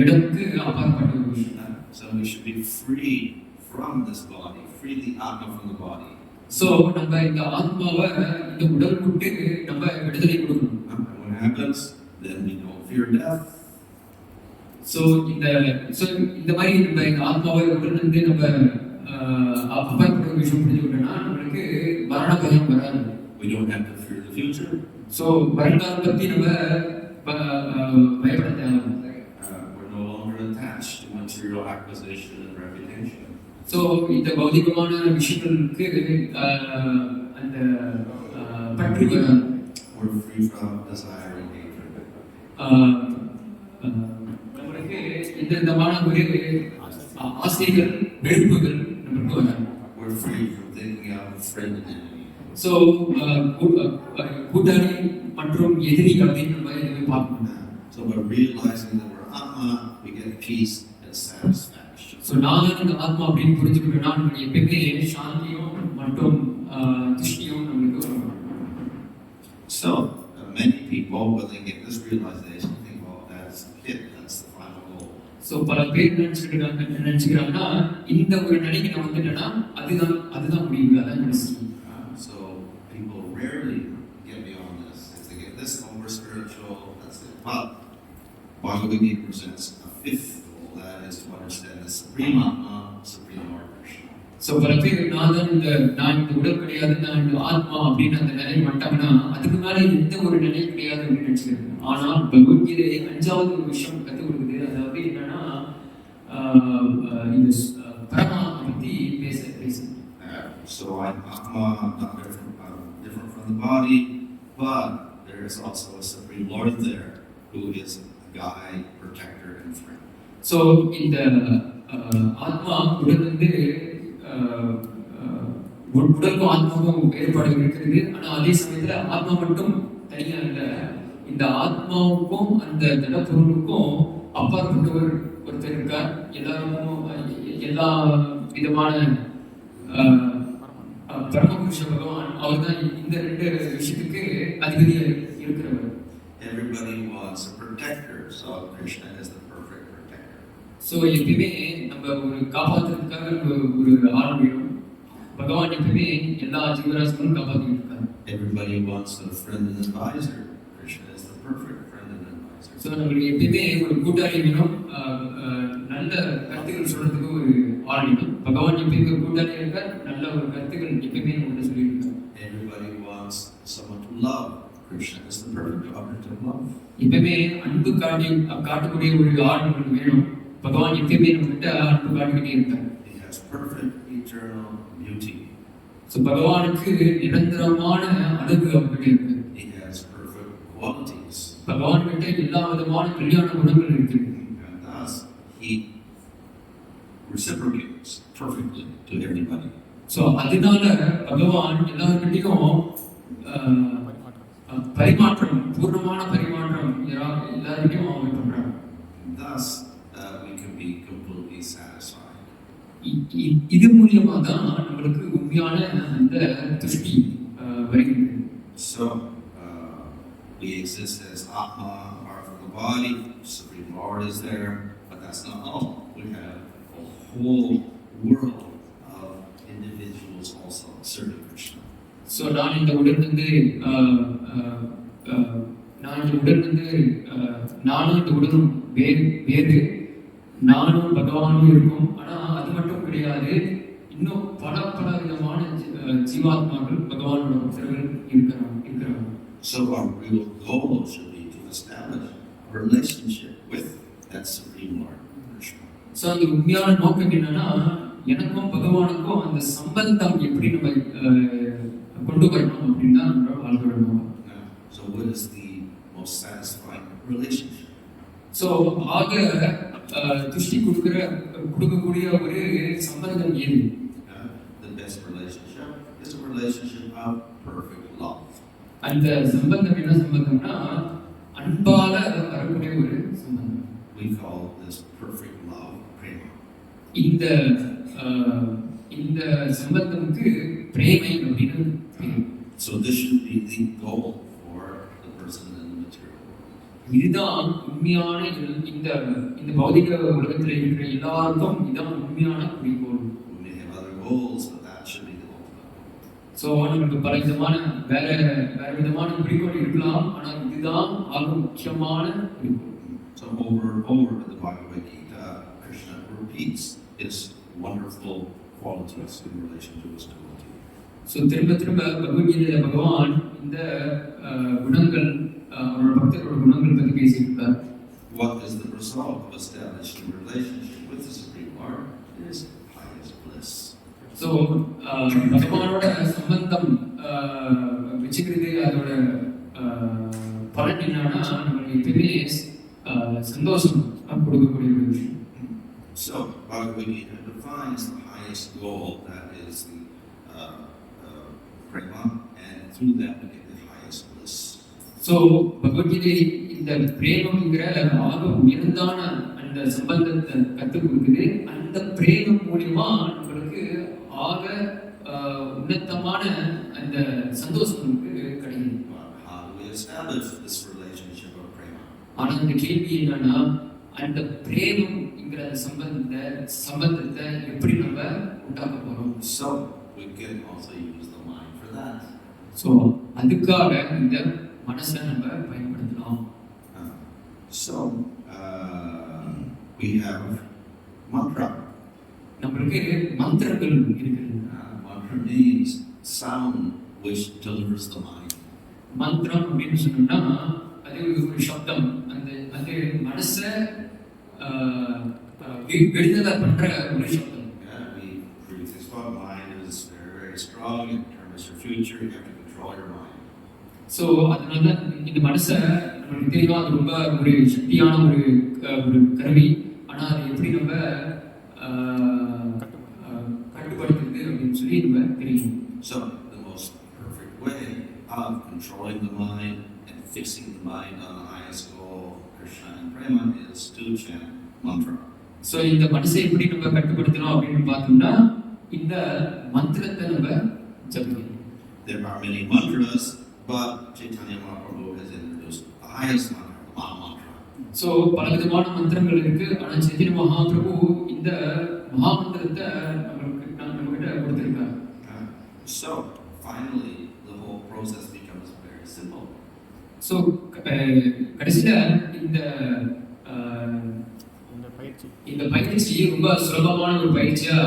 இடம்க்கு அப்பாற்பட்ட ஒரு விஷயம். So we should be free from this body, free the Atma from the body. So நம்ம இந்த ஆத்மாவை இந்த உடல் விட்டு நம்ம விடுதலை கொடுக்கணும். And what happens? Then we don't fear death. So இந்த மாதிரி நம்ம இந்த ஆத்மாவை உடல்ல இருந்து நம்ம அப்பாற்பட்ட ஒரு விஷயம் புரிஞ்சுக்கிட்டோம்னா நம்மளுக்கு மரண பயம் வராது. We don't have to fear the future. So வருங்காலம் பத்தி நம்ம பயப்பட தேவையில்லை. We're no longer attached to material acquisition and reputation. So இந்த பௌதிகமான விஷயங்களுக்கு அந்த பற்று வராது. We're free from desire and hatred. நம்மளுக்கு எந்த விதமான ஒரு ஆசைகள் வெறுப்புகள் நமக்கு வராது. We're free from thinking of friend and enemy. So கூட்டாளி மற்றும் எதிரி அப்படின்னு நம்ம எதுவுமே பார்க்கணும். So by realizing that we're Atma, we get peace and satisfaction. So நான் இந்த ஆத்மா அப்படின்னு புரிஞ்சுக்கிட்டோம்னா நமக்கு எப்பயுமே சாந்தியும் மற்றும் திருஷ்டியும் நமக்கு வரும். So many people, when they get this realization, think, well, that's it, that's the final goal. So பல பேர் நினைச்சுக்கிறாங்கன்னா இந்த ஒரு நிலைக்கு நம்ம வந்துட்டோம்னா அதுதான் முடிவு, அதான் கடைசி. So people rarely get beyond this. If they get this over spiritual, that's it. But Bhagavad Gita presents a fifth goal, that is to understand the Supreme Atma, Supreme Lord Krishna. So பல பேர் நான் இந்த உடல் கிடையாது, நான் இந்த ஆத்மா அப்படின்னு அந்த நிலை வந்துட்டாங்கன்னா அதுக்கு மேல எந்த ஒரு நிலை கிடையாது அப்படின்னு நினைச்சுக்கிறாங்க. ஆனால் பகவத்கீதை 5வது ஒரு விஷயம் கற்றுக் கொடுக்குது. அதாவது என்னன்னா இந்த பரமாத்மா பத்தி பேச. So Atma, not different from the body, but there is also a Supreme Lord there who is a guide, protector, and friend. So இந்த ஆத்மா உடல் வந்து உடலுக்கும் ஆத்மாவுக்கும் வேறுபாடு இருக்கிறது. ஆனா அதே சமயத்துல ஆத்மா மட்டும் தனியா இல்லை. இந்த ஆத்மாவுக்கும் அந்த திடப்பொருளுக்கும் அப்பாற்பட்டவர் ஒருத்தர் இருக்கார். எல்லா விதமான பரமபுருஷ பகவான் அவர் தான் இந்த 2 விஷயத்துக்கு அதிபதியா இருக்கிறவர். Everybody wants a protector, so Krishna is the perfect protector. So எப்பவுமே நம்ம ஒரு காப்பாற்றுறதுக்காக ஒரு ஆள் வேணும். பகவான் எப்பவுமே எல்லா ஜீவராசிகளும் காப்பாற்றிட்டு இருக்காங்க. Everybody wants a friend and advisor. Krishna is the perfect friend and advisor. So நம்மளுக்கு எப்பவுமே ஒரு கூட்டாளி வேணும், நல்ல கருத்துக்கள் சொல்றதுக்கு ஒரு ஆள் வேணும். பகவான் எப்பவுமே ஒரு கூட்டாளி இருக்கார், நல்ல ஒரு கருத்துக்கள் எப்பவுமே நம்மகிட்ட சொல்லியிருக்கார். Everybody wants someone to love. Krishna is the perfect object of love. எப்பவுமே அன்பு காட்டக்கூடிய ஒரு ஆள் நம்மளுக்கு வேணும். பகவான் எப்பவுமே நம்மகிட்ட அன்பு காட்டிக்கிட்டே இருக்கார். He has perfect eternal beauty. So பகவானுக்கு நிரந்தரமான அழகு அவர்கிட்ட இருக்கு. He has perfect qualities. பகவான் கிட்ட எல்லா விதமான கல்யாண குணங்கள் இருக்கு. And thus he reciprocates perfectly to everybody. So அதனால பகவான் எல்லார்கிட்டயும் பரிமாற்றம், பூர்ணமான பரிமாற்றம் எல்லார்கிட்டயும் அவங்க பண்றாங்க. Thus we can be completely satisfied. இது மூலியமா தான் நம்மளுக்கு உண்மையான அந்த திருஷ்டி வருகிறது. So we exist as Atma, apart from the body. Supreme Lord is there, but that's not all. We have a whole world of individuals also serving Krishna. So நான் இந்த உடலிருந்து நானும் இந்த உடலும் வேறு, நானும் பகவானும் இருக்கும். ஆனா அது மட்டும் கிடையாது, இன்னும் பல விதமான ஜீவாத்மாக்கள் பகவானோட பக்தர்கள் இருக்கிறாங்க. So our real goal should be to establish a relationship with that Supreme Lord, Krishna. So அந்த உண்மையான நோக்கம் என்னன்னா, எனக்கும் பகவானுக்கும் அந்த சம்பந்தம் எப்படி நம்ம கொண்டு வரணும் அப்படின்னு தான் நம்ம வாழ்க்கையோட நோக்கம். So what is the most satisfying relationship? So ஆக துஷ்டி கொடுக்கக்கூடிய ஒரு சம்பந்தம் எது? The best relationship is a relationship of perfect love. அந்த சம்பந்தம் என்ன சம்பந்தம்னா, அன்பால வரக்கூடிய ஒரு சம்பந்தம். We call this perfect love prema. இந்த சம்பந்தத்துக்கு பிரேமை அப்படின்னு பேரு. So this should be the goal for the person in the material world. இதுதான் உண்மையான இந்த பௌதிக உலகத்தில் இருக்கிற எல்லாருக்கும் இதுதான் உண்மையான குறிக்கோள். We may have other goals, but that should be the goal. So நமக்கு பல விதமான வேற விதமான குறிக்கோள் இருக்கலாம், ஆனால் இதுதான் ஆக முக்கியமான குறிக்கோள். So over and over in the Bhagavad Gita, Krishna repeats his wonderful qualities in relation to his devotee. So திரும்ப பகவத்கீதையில பகவான் இந்த குணங்கள், அவரோட பக்தர்களோட குணங்கள் பற்றி பேசியிருக்கார். What is the result of establishing a relationship with the Supreme Lord? It is highest bliss. So பகவானோட சம்பந்தம் வச்சுக்கிறது, அதோட பலன் என்னன்னா நம்மளுக்கு எப்பயுமே சந்தோஷம் கொடுக்கக்கூடிய ஒரு விஷயம். So Bhagavad Gita defines the highest goal, that is the prema, and through that we get the highest bliss. So Bhagavad Gita இந்த பிரேமம்ங்கிற ஆக உயர்ந்தான அந்த சம்பந்தத்தை கற்றுக் கொடுக்குது. அந்த பிரேமம் மூலியமா நம்மளுக்கு ஆக உன்னதமான அந்த சந்தோஷம் நமக்கு கிடைக்குது. How do we establish this relationship of prema? ஆனால் அந்த கேள்வி என்னன்னா, அந்த பிரேமம்ங்கிற சம்பந்தத்தை எப்படி நம்ம உண்டாக்க போறோம்? So we can also use the mind for that. So அதுக்காக இந்த மனசை நம்ம பயன்படுத்தலாம். So we have mantra. நம்மளுக்கு மந்திரங்கள் இருக்குது. Mantra means sound which delivers the mind. மந்திரம் அப்படின்னு சொன்னோம்னா அது ஒரு சப்தம், அந்த மனசை விடுதலை பண்ற ஒரு சப்தம். We this mind is very strong. It determines your future. You have to control your mind. So அதனால இந்த மனசை நம்மளுக்கு தெரியும், அது ரொம்ப ஒரு சக்தியான ஒரு கருவி. ஆனால் அது எப்படி நம்ம கட்டுப்படுத்துறது அப்படின்னு சொல்லி நம்ம தெரியும். So the most perfect way of controlling the mind and fixing the mind on the highest goal, Krishna and Prema, is to chant mantra. So இந்த மனசை எப்படி நம்ம கட்டுப்படுத்தணும் அப்படின்னு பார்த்தோம்னா, இந்த மந்திரத்தை நம்ம ஜபிக்கணும். There are many mantras, but Chaitanya Mahaprabhu has introduced the highest mantra, the Maha Mantra. So பல விதமான மந்திரங்கள் இருக்கு, ஆனால் சைத்தன்ய மகாபிரபு இந்த மகா மந்திரத்தை நம்மகிட்ட கொடுத்திருக்காரு. So finally, the whole process becomes very simple. So கடைசியில இந்த பயிற்சி ரொம்ப சுலபமான ஒரு பயிற்சியா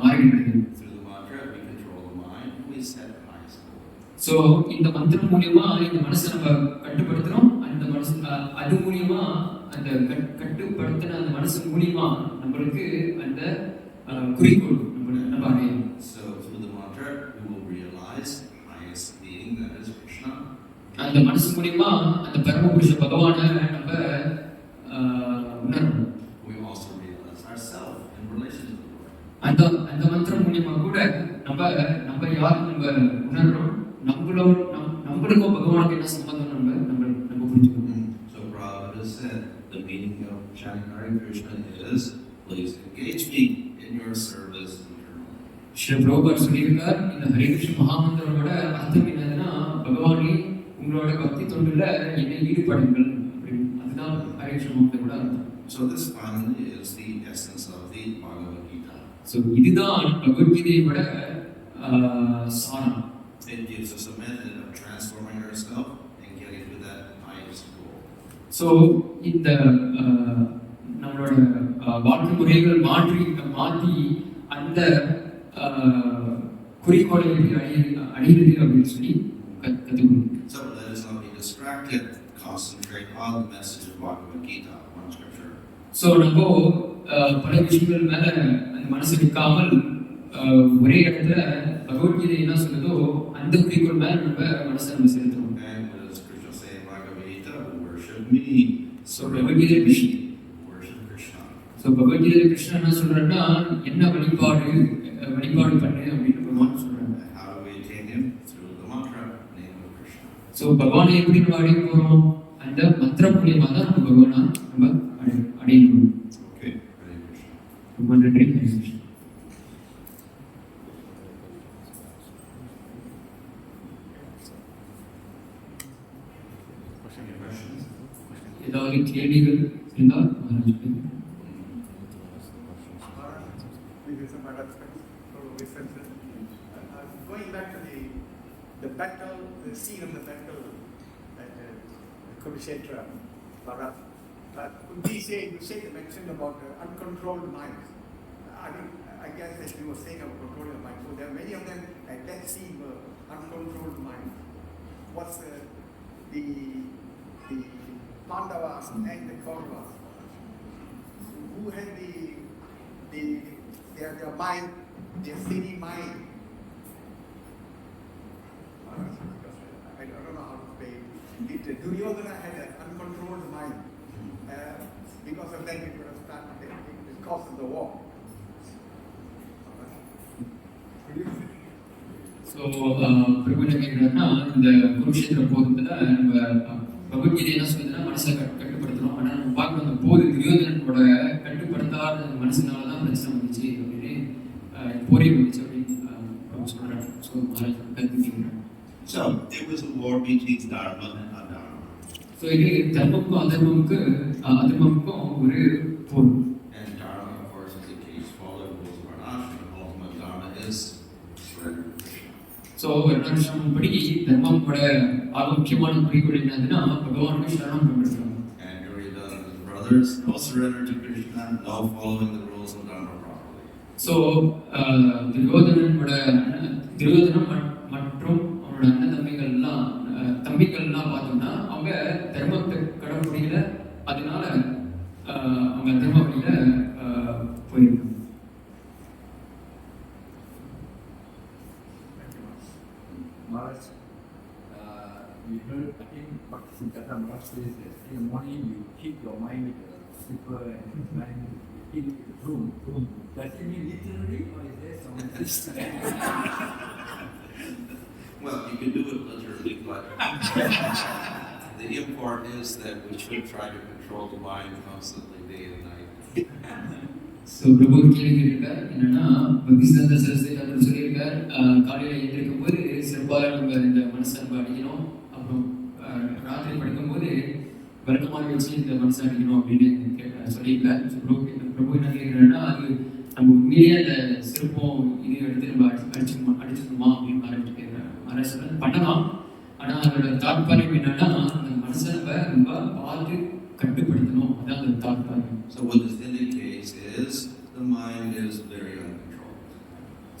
மாறிவிடுது. Through the mantra, we control the mind, we set the highest goal. So இந்த மந்திரம் மூலியமா இந்த மனசை நம்ம கட்டுப்படுத்துறோம். அந்த மனசு அது மூலியமா அந்த கட்டுப்படுத்தின அந்த மனசு மூலியமா நம்மளுக்கு அந்த குறிக்கோள் நம்ம அடையணும். So through the mantra, we will realize the highest being, that is Krishna. அந்த மனசு மூலியமா அந்த பரமபுருஷ பகவானை நம்ம உணரணும். We also realize ourselves in relation to the Lord. அந்த மந்திரம் மூலியமா கூட நம்ம யார் நம்ம உணர்றோம், நம்மளுக்கும் பகவானுக்கு என்ன சம்பந்தம் நம்ம புரிஞ்சுக்கணும். So Prabhupada said the meaning of chanting Hare Krishna is, please engage me in your service eternally. Sri Prabhupad சொல்லியிருக்கார், இந்த ஹரே கிருஷ்ண மகாமந்திரோட அர்த்தம் என்னதுன்னா, பகவானே உங்களோட பக்தி தொண்டுல என்னை ஈடுபடுங்கள் அப்படின்னு. அதுதான் ஹரே கிருஷ்ண மகாமந்திரோட அர்த்தம். So this finally is the essence of the Bhagavad Gita. So இதுதான் பகவத்கீதையோட சாரம். It gives us a method of transforming ourselves and getting to that highest goal. So இந்த நம்மளோட வாழ்க்கை முறைகள் மாற்றி அந்த குறிக்கோளை எப்படி அடைகிறது அப்படின்னு சொல்லி கற்றுக்கணும். So let us not be distracted concentrate on the message of Bhagavad Gita, one scripture. So நம்ம பல விஷயங்கள் மேல அந்த மனசு நிற்காமல் ஒரே இடத்துல பகவத்கீதை என்ன சொல்லுதோ அந்த குறிக்கோள் மேல நம்ம மனசை நம்ம செலுத்துறோம். And what does Krishna say in Bhagavad Gita? Worship me. So Bhagavad Gita Krishna Worship Krishna. So Bhagavad Gita Krishnan என்ன சொல்றாருன்னா என்ன வழிபாடு பண்ணு அப்படின்னு பகவான் சொல்றாங்க. How do we attain him? Through the mantra, name of Krishna. So பகவானை எப்படி நம்ம அடைய போறோம்? அந்த மந்திர மூலியமா தான் நம்ம பகவானை நம்ம அடையணும். Okay, Hare Krishna. ரொம்ப நன்றி. ஹரே கிருஷ்ணா. Any questions? ஏதாவது கேள்விகள் இருந்தால் மகாராஜ் கேளுங்க. Going back to the battle, the scene of the battle at Kurukshetra, Bharat, could we say, you mentioned about uncontrolled minds. I guess that you were saying about controlling the mind. So there are many of them at that scene were uncontrolled minds. What's the Pandavas and the Kauravas? Who had their mind, their silly mind? I don't know how to say it. Duryodhana had an uncontrolled mind. Because of that, it would have started the cause of the war. So Prabhu என்ன கேட்குறாருன்னா இந்த குருஷேத்திர போதத்தில் நம்ம பகவத்கீதை என்ன சொல்லுதுன்னா மனசை கட்டுப்படுத்தணும். ஆனால் நம்ம பார்க்கணும் அந்த போது துரியோதனனோட கட்டுப்படுத்தாத மனசுனால தான் பிரச்சனை வந்துச்சு அப்படின்னு போரே வந்துச்சு அப்படின்னு சொல்கிறாங்க. ஸோ மகாராஜ் கருத்து கேட்குறாங்க. So, it was a war between Dharma and Adharma. So இது தர்மமுக்கும் அதர்மமுக்கும் ஒரு போர். And Dharma, of course, is the case, follow the rules of Varnashram. Ultimate Dharma is surrender to Krishna. So வருணாசிரமம் படி தர்மமோட முக்கியமான குறிக்கோள் என்னதுன்னா பகவானுக்கு சரணம் பண்றாங்க. And Duryodhana's brothers, no surrender to Krishna, no following the rules of Dharma properly. So Duryodhanan மற்றும் அவனோட அண்ணன் தம்பிகள்லாம் பார்த்தோம்னா அவங்க தர்மத்தை கடைபிடிக்கல, அதனால அவங்க தர்ம வழியில போயிருக்காங்க. Maharaj, we heard, I think Bhakti Siddhartha Maharaj says that in the morning you keep your mind with the slipper and his mind in the room. Does it mean literally or is there some Well, you can do it literally, but the import is that we should try to control the mind constantly, day and night. So Prabhu கேள்வி கேட்டிருக்கார் என்னன்னா பக்தி சித்தாந்த சரஸ்வதி அவர் சொல்லியிருக்கார் காலையில் எழுந்திருக்கும் போது சிறப்பாக நம்ம இந்த மனசை நம்ம அடிக்கணும், அப்புறம் ராத்திரி படிக்கும்போது வழக்கமாக வச்சு இந்த மனசை அடிக்கணும் அப்படின்னு சொல்லியிருக்கார். ஸோ பிரபு என்ன கேட்குறாருன்னா அது நம்ம உண்மையிலேயே அந்த சிறப்பம் இது எடுத்து நம்ம அடிச்சிடணுமா அப்படின்னு மகாராஜ் கேட்குறாரு. மகாராஜ் சொல்ல பண்ணலாம், ஆனால் அதோட தாற்பயம் என்னன்னா அந்த மனசை நம்ம ரொம்ப பார்த்து கட்டுப்படுத்தணும், அதான் அந்த தாற்பயம். So what this indicates is the mind is very uncontrolled.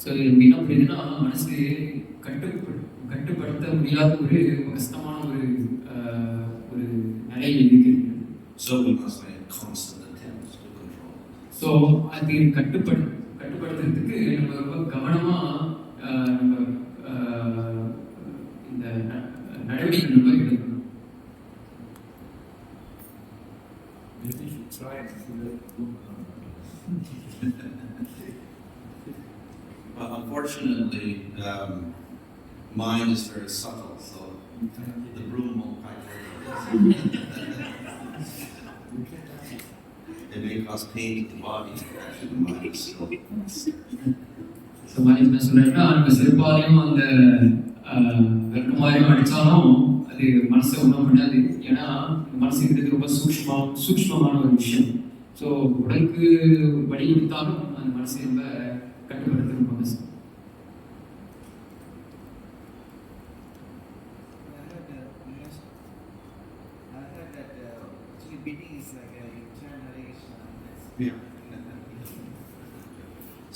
So இது என்ன புரியுதுன்னா மனசு கட்டுப்படுத்த முடியாத ஒரு கஷ்டமான ஒரு நிலையில் இருக்குது. So we must make constant attempts to control it. So அது கட்டுப்படுத்துறதுக்கு நம்ம ரொம்ப கவனமாக நம்ம இந்த நடவடிக்கை நம்ம எடுக்கணும். maybe you should try and see that But unfortunately, mind is very subtle, so the broom won't quite work. It may cause pain to the body, actually the mind is still. So மாதிரி என்ன சொல்கிறேன்னா நம்ம சிறுபாலையும் அந்த வெறுமாயும் அடித்தாலும் அது மனசை ஒன்றும் பண்ணாது. ஏன்னா மனசுங்கிறது ரொம்ப சூக்ஷ்மமான ஒரு விஷயம். ஸோ உடலுக்கு வழி கொடுத்தாலும் அந்த மனசை ரொம்ப கட்டுப்படுத்த ரொம்ப கஷ்டம். Beating is like a internalization. Yeah.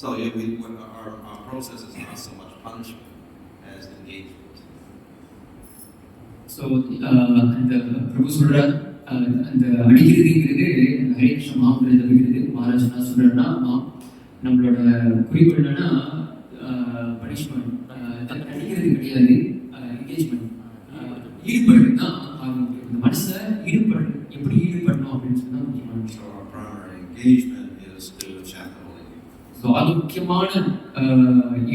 So yeah, our process is not so much punishment as engagement. So அந்த பிரபு சொல்கிறார் அந்த அடிக்கிறதுங்கிறது அந்த ஹரே கிருஷ்ண மகாமந்திரம் ஜபிக்கிறது மகாராஜ் என்ன சொல்கிறாருன்னா நம்மளோட குறிக்கோள் என்னன்னா பனிஷ்மெண்ட் அடிக்கிறது கிடையாது, என்கேஜ்மெண்ட் ஈடுபடுறது தான் இந்த மனசை எப்படி ஈடுபடணும் அப்படின்னு சொல்லி தான் முக்கியமான விஷயம். So our primary engagement is to chant the holy name. So அது முக்கியமான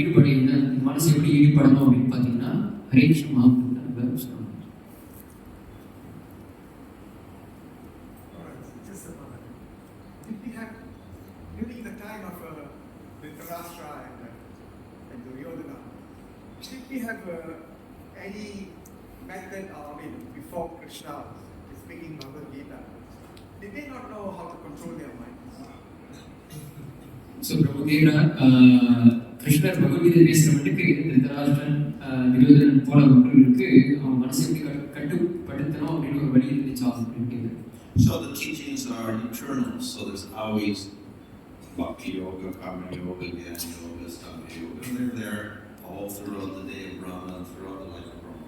ஈடுபாடு என்ன, மனசு எப்படி ஈடுபடணும் அப்படின்னு பார்த்தீங்கன்னா ஹரே கிருஷ்ண மகாமந்திரம் தான் நம்ம சொல்லணும். Just a moment. Did we have, during the time of Dhritarashtra and Duryodhana, did we have any method, before Krishna is speaking Bhagavad Gita, did they not know how to control their minds? So Prabhu கேட்குறார், கிருஷ்ணர் பகவத்கீதை பேசுகிற மட்டுக்கு திருதராஷ்டிரன் துரியோதனன் போல மக்களுக்கு அவங்க மனசை எப்படி கட்டுப்படுத்தணும் அப்படின்னு ஒரு வழி இருந்துச்சா அப்படின்னு கேட்குறாரு. So the teachings are eternal. So there's always Bhakti Yoga, Karma Yoga, Jnana Yoga, Sangha Yoga. And they're there all throughout the day of Brahma and throughout the life of Brahma.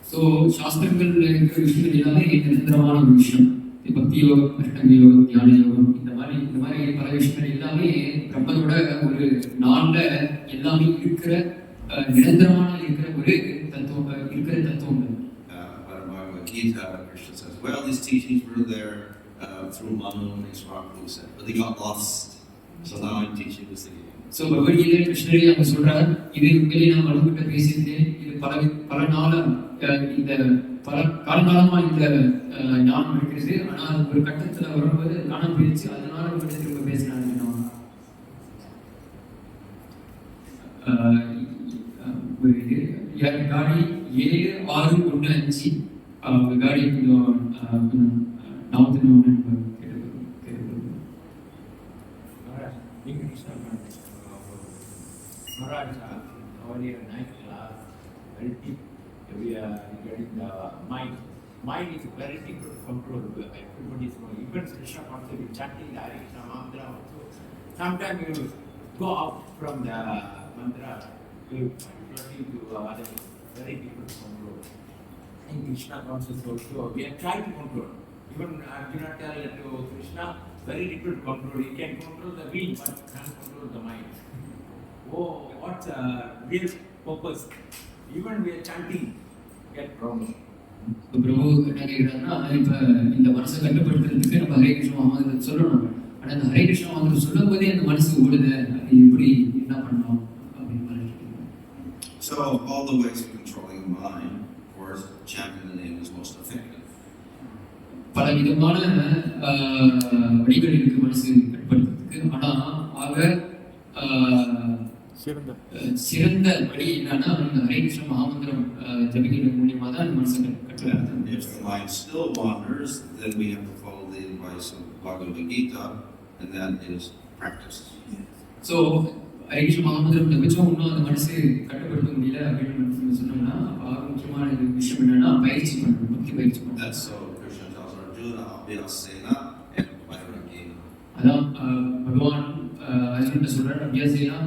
So சாஸ்திரங்கள்ல இருக்கிற விஷயங்கள் எல்லாமே நிரந்தரமான ஒரு விஷயம். பக்தி யோகம், அஷ்டாங்க யோகம், தியான யோகம், இந்த மாதிரி பல விஷயங்கள் எல்லாமே பிரம்மனோட ஒரு நாளில் எல்லாமே இருக்கிற நிரந்தரமான இருக்கிற ஒரு தத்துவங்கள். Bhagavad Gita, Krishna says, well, these teachings were there through Manu and Ishvara said, but they got lost. So now I'm teaching this again. So Bhagavad Gita கிருஷ்ணரே அவங்க சொல்றார், இது உண்மையிலே நான் மனுக்கிட்ட பேசியிருந்தேன், இது பல நாளா இந்த பல காலகாலமா இந்த ஞானம் இருக்கிறது, ஆனால் ஒரு கட்டத்தில் வரும்போது காணாம போயிடுச்சு, அதனால உங்கள்கிட்ட திரும்ப பேசினாங்க. ஒரு இது காடி 7615 அவங்க காடி கொஞ்சம் நாமத்தின் ஒன்று Maharaj, earlier in 9th class, very deep, we are getting the mind. Mind is very difficult to control. Everybody is knowing. Even Krishna concept, chanting the Hare Krishna mantra also. Sometimes you go out from the mantra, you floating to other, very difficult to control. In Krishna consciousness also, we are trying to control. Even Arjuna tell to Krishna, very difficult to control. He can control the wind, but can't control the mind. Oh, what's real purpose? Even we are chanting, get problem. பிரபு என்ன கேட்குறாங்கன்னா, இப்போ இந்த மனசை கட்டுப்படுத்துறதுக்கு நம்ம ஹரே கிருஷ்ண மகாமந்திரம் சொல்லணும், ஆனால் அந்த ஹரே கிருஷ்ண மகாமந்திரம் சொல்லும் போதே அந்த மனசு ஓடுது, அது எப்படி என்ன பண்ணணும் அப்படின்னு மாதிரி. So all the ways of controlling the mind, of course, chanting the name is most effective. பல விதமான வழிகள் இருக்கு மனசு கட்டுப்படுத்துறதுக்கு, ஆனால் ஆக சிறந்த வழி என்னன்னா இந்த ஹரே கிருஷ்ண மகாமந்திரம் ஜபிக்கிறது மூலியமா தான் மனசை கட்டுப்படுத்தும். If the mind still wanders, then we have to follow the advice of Bhagavad Gita, and that is practice. So Hare Krishna மகாமந்திரம் ஜபிச்சோம் இன்னும் அந்த மனசு கட்டுப்படுத்த முடியல அப்படின்னு சொன்னோம்னா, ஆக முக்கியமான விஷயம் என்னன்னா பயிற்சி பண்ணணும், பக்தி பயிற்சி பண்ணணும். That's so Krishna tells Arjuna, Abhyasena and Vairagena. அதான் பகவான் அர்ஜுன்கிட்ட சொல்றாரு, அபியாசேனா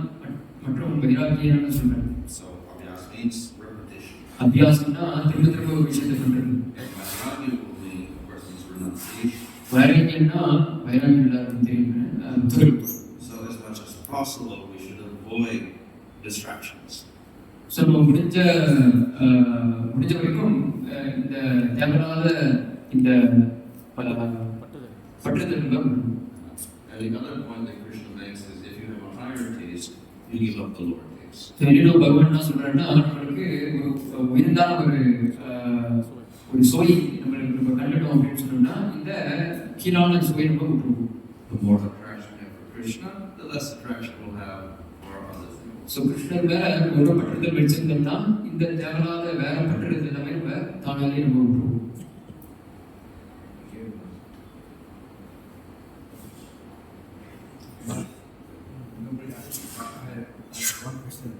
மற்றும் வைராகியன்னு சொல்றாரு. So Abhyas means repetition. அபியாசம்னா திரும்ப திரும்ப ஒரு விஷயத்தை பண்றது. And Vairagya will mean, of course, means renunciation. வைராகியம்னா வைராகியம் எல்லாருக்கும் தெரியும். So as much as possible, we should avoid distractions. So நம்ம முடிஞ்ச வரைக்கும் இந்த தேவையில்லாத இந்த பற்றுதல்கள். And the other point that Krishna makes is if you have a higher taste, you give up the lower taste. So இன்னும் பகவான் என்ன சொல்றாருன்னா, நம்மளுக்கு ஒரு உயர்ந்தான ஒரு சுவை நம்ம கண்டுட்டோம் அப்படின்னு சொன்னோம்னா இந்த கீழான சுவை நம்ம விட்டுருவோம். The more attraction you have for Krishna, the less attraction we'll have for other things. So கிருஷ்ணர் மேல ஒரு பற்றுதல் வச்சிருந்தோம்னா இந்த தேவையில்லாத வேற பற்றுதல் எல்லாமே நம்ம தானாலே நம்ம விட்டுருவோம். One question.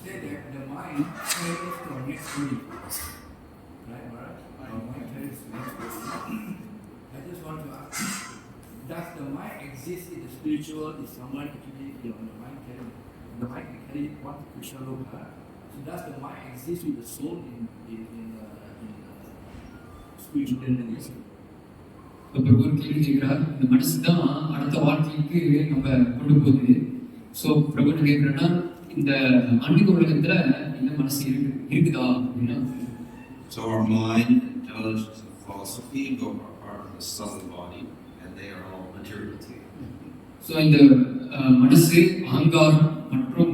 Say that the mind carries to our next meaning. Right, Maharaj? Our mind carries to next meaning. I just want to ask, does the mind exist in the spiritual? Is someone actually, the mind carry one Krishna Loka So does the mind exist with the soul in spiritual tendency? இப்போ பிரபு கேள்வி கேட்குறார், இந்த மனசு தான் அடுத்த வாழ்க்கைக்கு நம்ம கொண்டு போகுது. ஸோ பிரபு என்ன கேட்குறேன்னா, இந்த ஆன்மீக உலகத்துல இந்த மனசு இருக்குதா அப்படின்னா, So our mind, intelligence, and philosophy go are part of the subtle body, and they are all material things. So இந்த மனசு, அகங்காரம் மற்றும்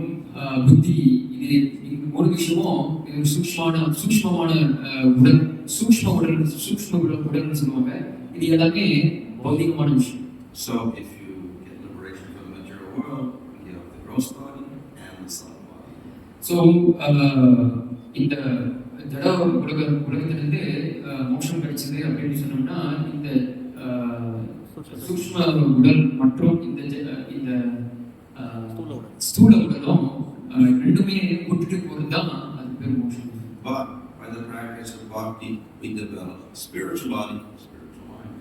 புத்தி, இது இந்த மூணு விஷயமும் இது சூக்ஷ்மமான உடல், சூக்ஷ்ம உடல்னு சொல்லுவாங்க. இது எல்லாமே பௌதிகமான விஷயம். So if you get liberation from the material world, you have the gross body and the subtle body. So இந்த ஜட உலகத்திலிருந்து மோட்சம் கிடைச்சது அப்படின்னு சொன்னோம்னா, இந்த சூக்ஷ்ம உடல் மற்றும் இந்த ஸ்தூல உடலும் ரெண்டுமே விட்டுட்டு போகிறது தான் அது பேர் மோட்சம். But by the practice of bhakti, we develop spiritual body, spiritual mind.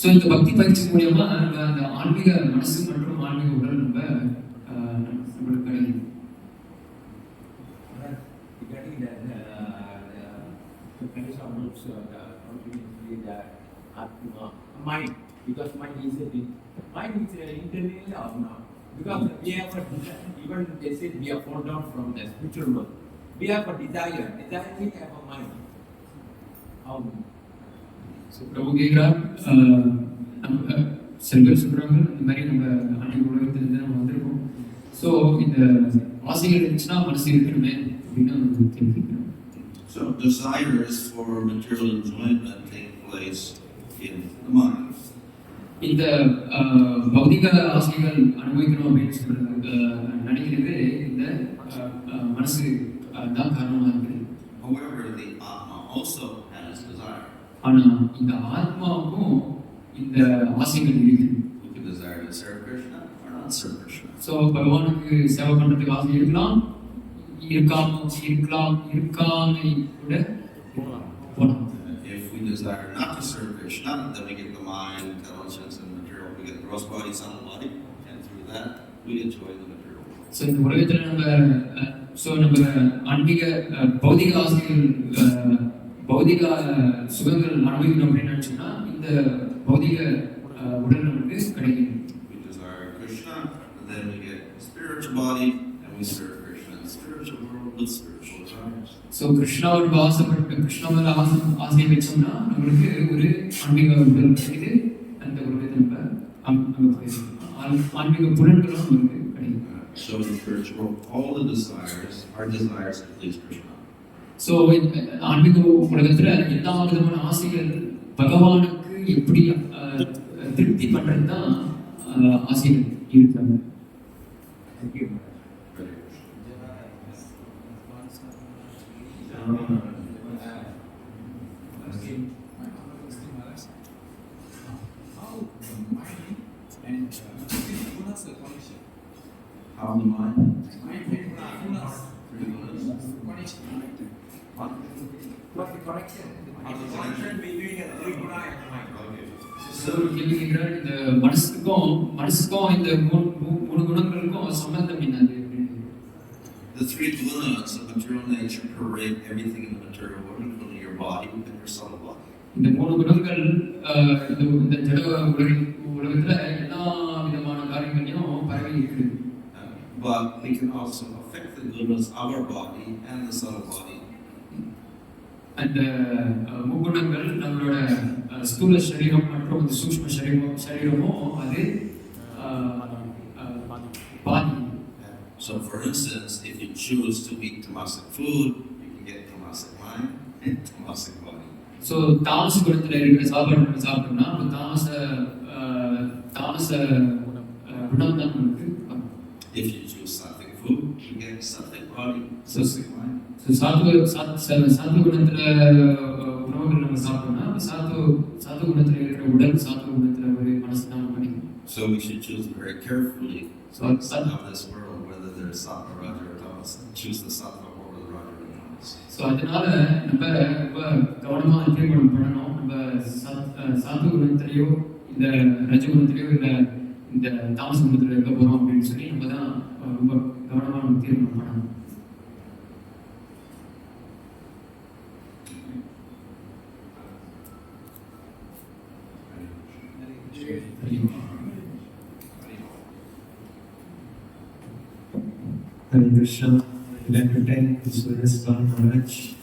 So இந்த பக்தி பயிற்சி மூலியமா நம்ம அந்த ஆன்மீக மனசு மற்றும் ஆன்மீக உடல் நம்மளுக்கு கிடைக்கும். Regarding the kind of groups, the Atma, mind, because mind is internally or not. Because we have even they say we are fall down from the spiritual world. We have a desire. Desire we have a mind. How? So Prabhu கேட்குறார், நம்ம சில பேர் சொல்கிறாங்க, இந்த மாதிரி நம்ம ஆன்மீக உலகத்திலிருந்து நம்ம வந்திருக்கோம். ஸோ இந்த ஆசைகள் இருந்துச்சுன்னா மனசு இருக்கணுமே அப்படின்னு அவங்க தெரிஞ்சுக்கிறாங்க. So desires for material enjoyment take place in the mind. இந்த பௌதிக ஆசைகள் அனுபவிக்கணும் அப்படின்னு சொல்றது நினைக்கிறது இந்த மனசு தான் காரணமாக இருக்குது. However, the Atma also has desire. ஆனால் இந்த ஆத்மாவுக்கும் இந்த ஆசைகள் இருக்குது. We can desire to serve Krishna or not serve Krishna. So பகவானுக்கு சேவை பண்ணுறதுக்கு ஆசை இருக்கலாம், இருக்காமை கூட போகலாம். If we desire not to serve Krishna, then we get the mind, intelligence, and material. We get the gross body, subtle body, and through that, we enjoy the material world. So இந்த உலகத்தில் நம்ம ஆன்மீக பௌதிக ஆசைகள், பௌதிக சுகங்கள் அனுபவிக்கணும் அப்படின்னு நினச்சோம்னா இந்த பௌதிக உடல் நமக்கு கிடைக்கும். We desire Krishna, and then we get spiritual body, and we serve Krishna in the spiritual world with spiritual desires. So கிருஷ்ணாவுக்கு ஆசைப்பட்டு கிருஷ்ணா மேலே ஆசையை வச்சோம்னா நம்மளுக்கு ஒரு ஆன்மீக உடல் கிடைக்குது. அந்த உலகத்தை நமக்கு ஆன்மீக புலன்களும் நமக்கு கிடைக்கும். So in the spiritual world, all the desires are desires to please Krishna. So ஆன்மீக உலகத்தில் எல்லா விதமான ஆசைகள் பகவானுக்கு எப்படி திருப்தி பண்ணுறது தான் ஆசைகள் இருக்காங்க. Thank you. How the mind? What's the connection? The connection between the three guna and the mind. கேள்வி கேட்கிறார், இந்த மனசுக்கும் இந்த மூணு குணங்களுக்கும் சம்பந்தம் என்னது? The three gunas of material nature pervade everything in the material world, including your body and your subtle body. இந்த மூணு குணங்கள் இந்த ஜட உலகத்துல எல்லா விதமான காரியங்களையும் பரவி இருக்குது. But we can also affect the gunas of our body and the subtle body. அந்த முக்குணங்கள் நம்மளோட ஸ்தூல சரீரம் மற்றும் அந்த சூக்ஷ்ம சரீரமும் அது பாதி. So for instance, if you choose to eat tamasic food, you can get tamasic mind and tamasic body. So தாமச குணத்தில் இருக்கிற சாப்பாடு நம்ம சாப்பிட்டோம்னா தாமச குணம் தான் நமக்கு. If you choose sattvic food, you get sattvic body, sattvic mind. So சாத்வ குணத்தில் உணவுகள் நம்ம சாப்பிட்டோம்னா சாத்வ குணத்தில் இருக்கிற உடல், சாத்வ குணத்தில் ஒரு மனசு தான் பண்ணிக்கணும். So we should choose very carefully So of this world, whether there's sattva, raja, or tamas. Choose the sattva over the raja or tamas. So அதனால நம்ம ரொம்ப கவனமாக தீர்மானம் பண்ணணும். நம்ம சாத்வ குணத்திலேயோ இந்த ரஜகுணத்திலேயோ இல்லை இந்த தாமச குணத்தில் இருக்க போகிறோம் அப்படின்னு சொல்லி நம்ம தான் ரொம்ப கவனமாக நம்ம தீர்மானம் பண்ணணும். Hare Krishna, 11 to 10 is Buddhist knowledge.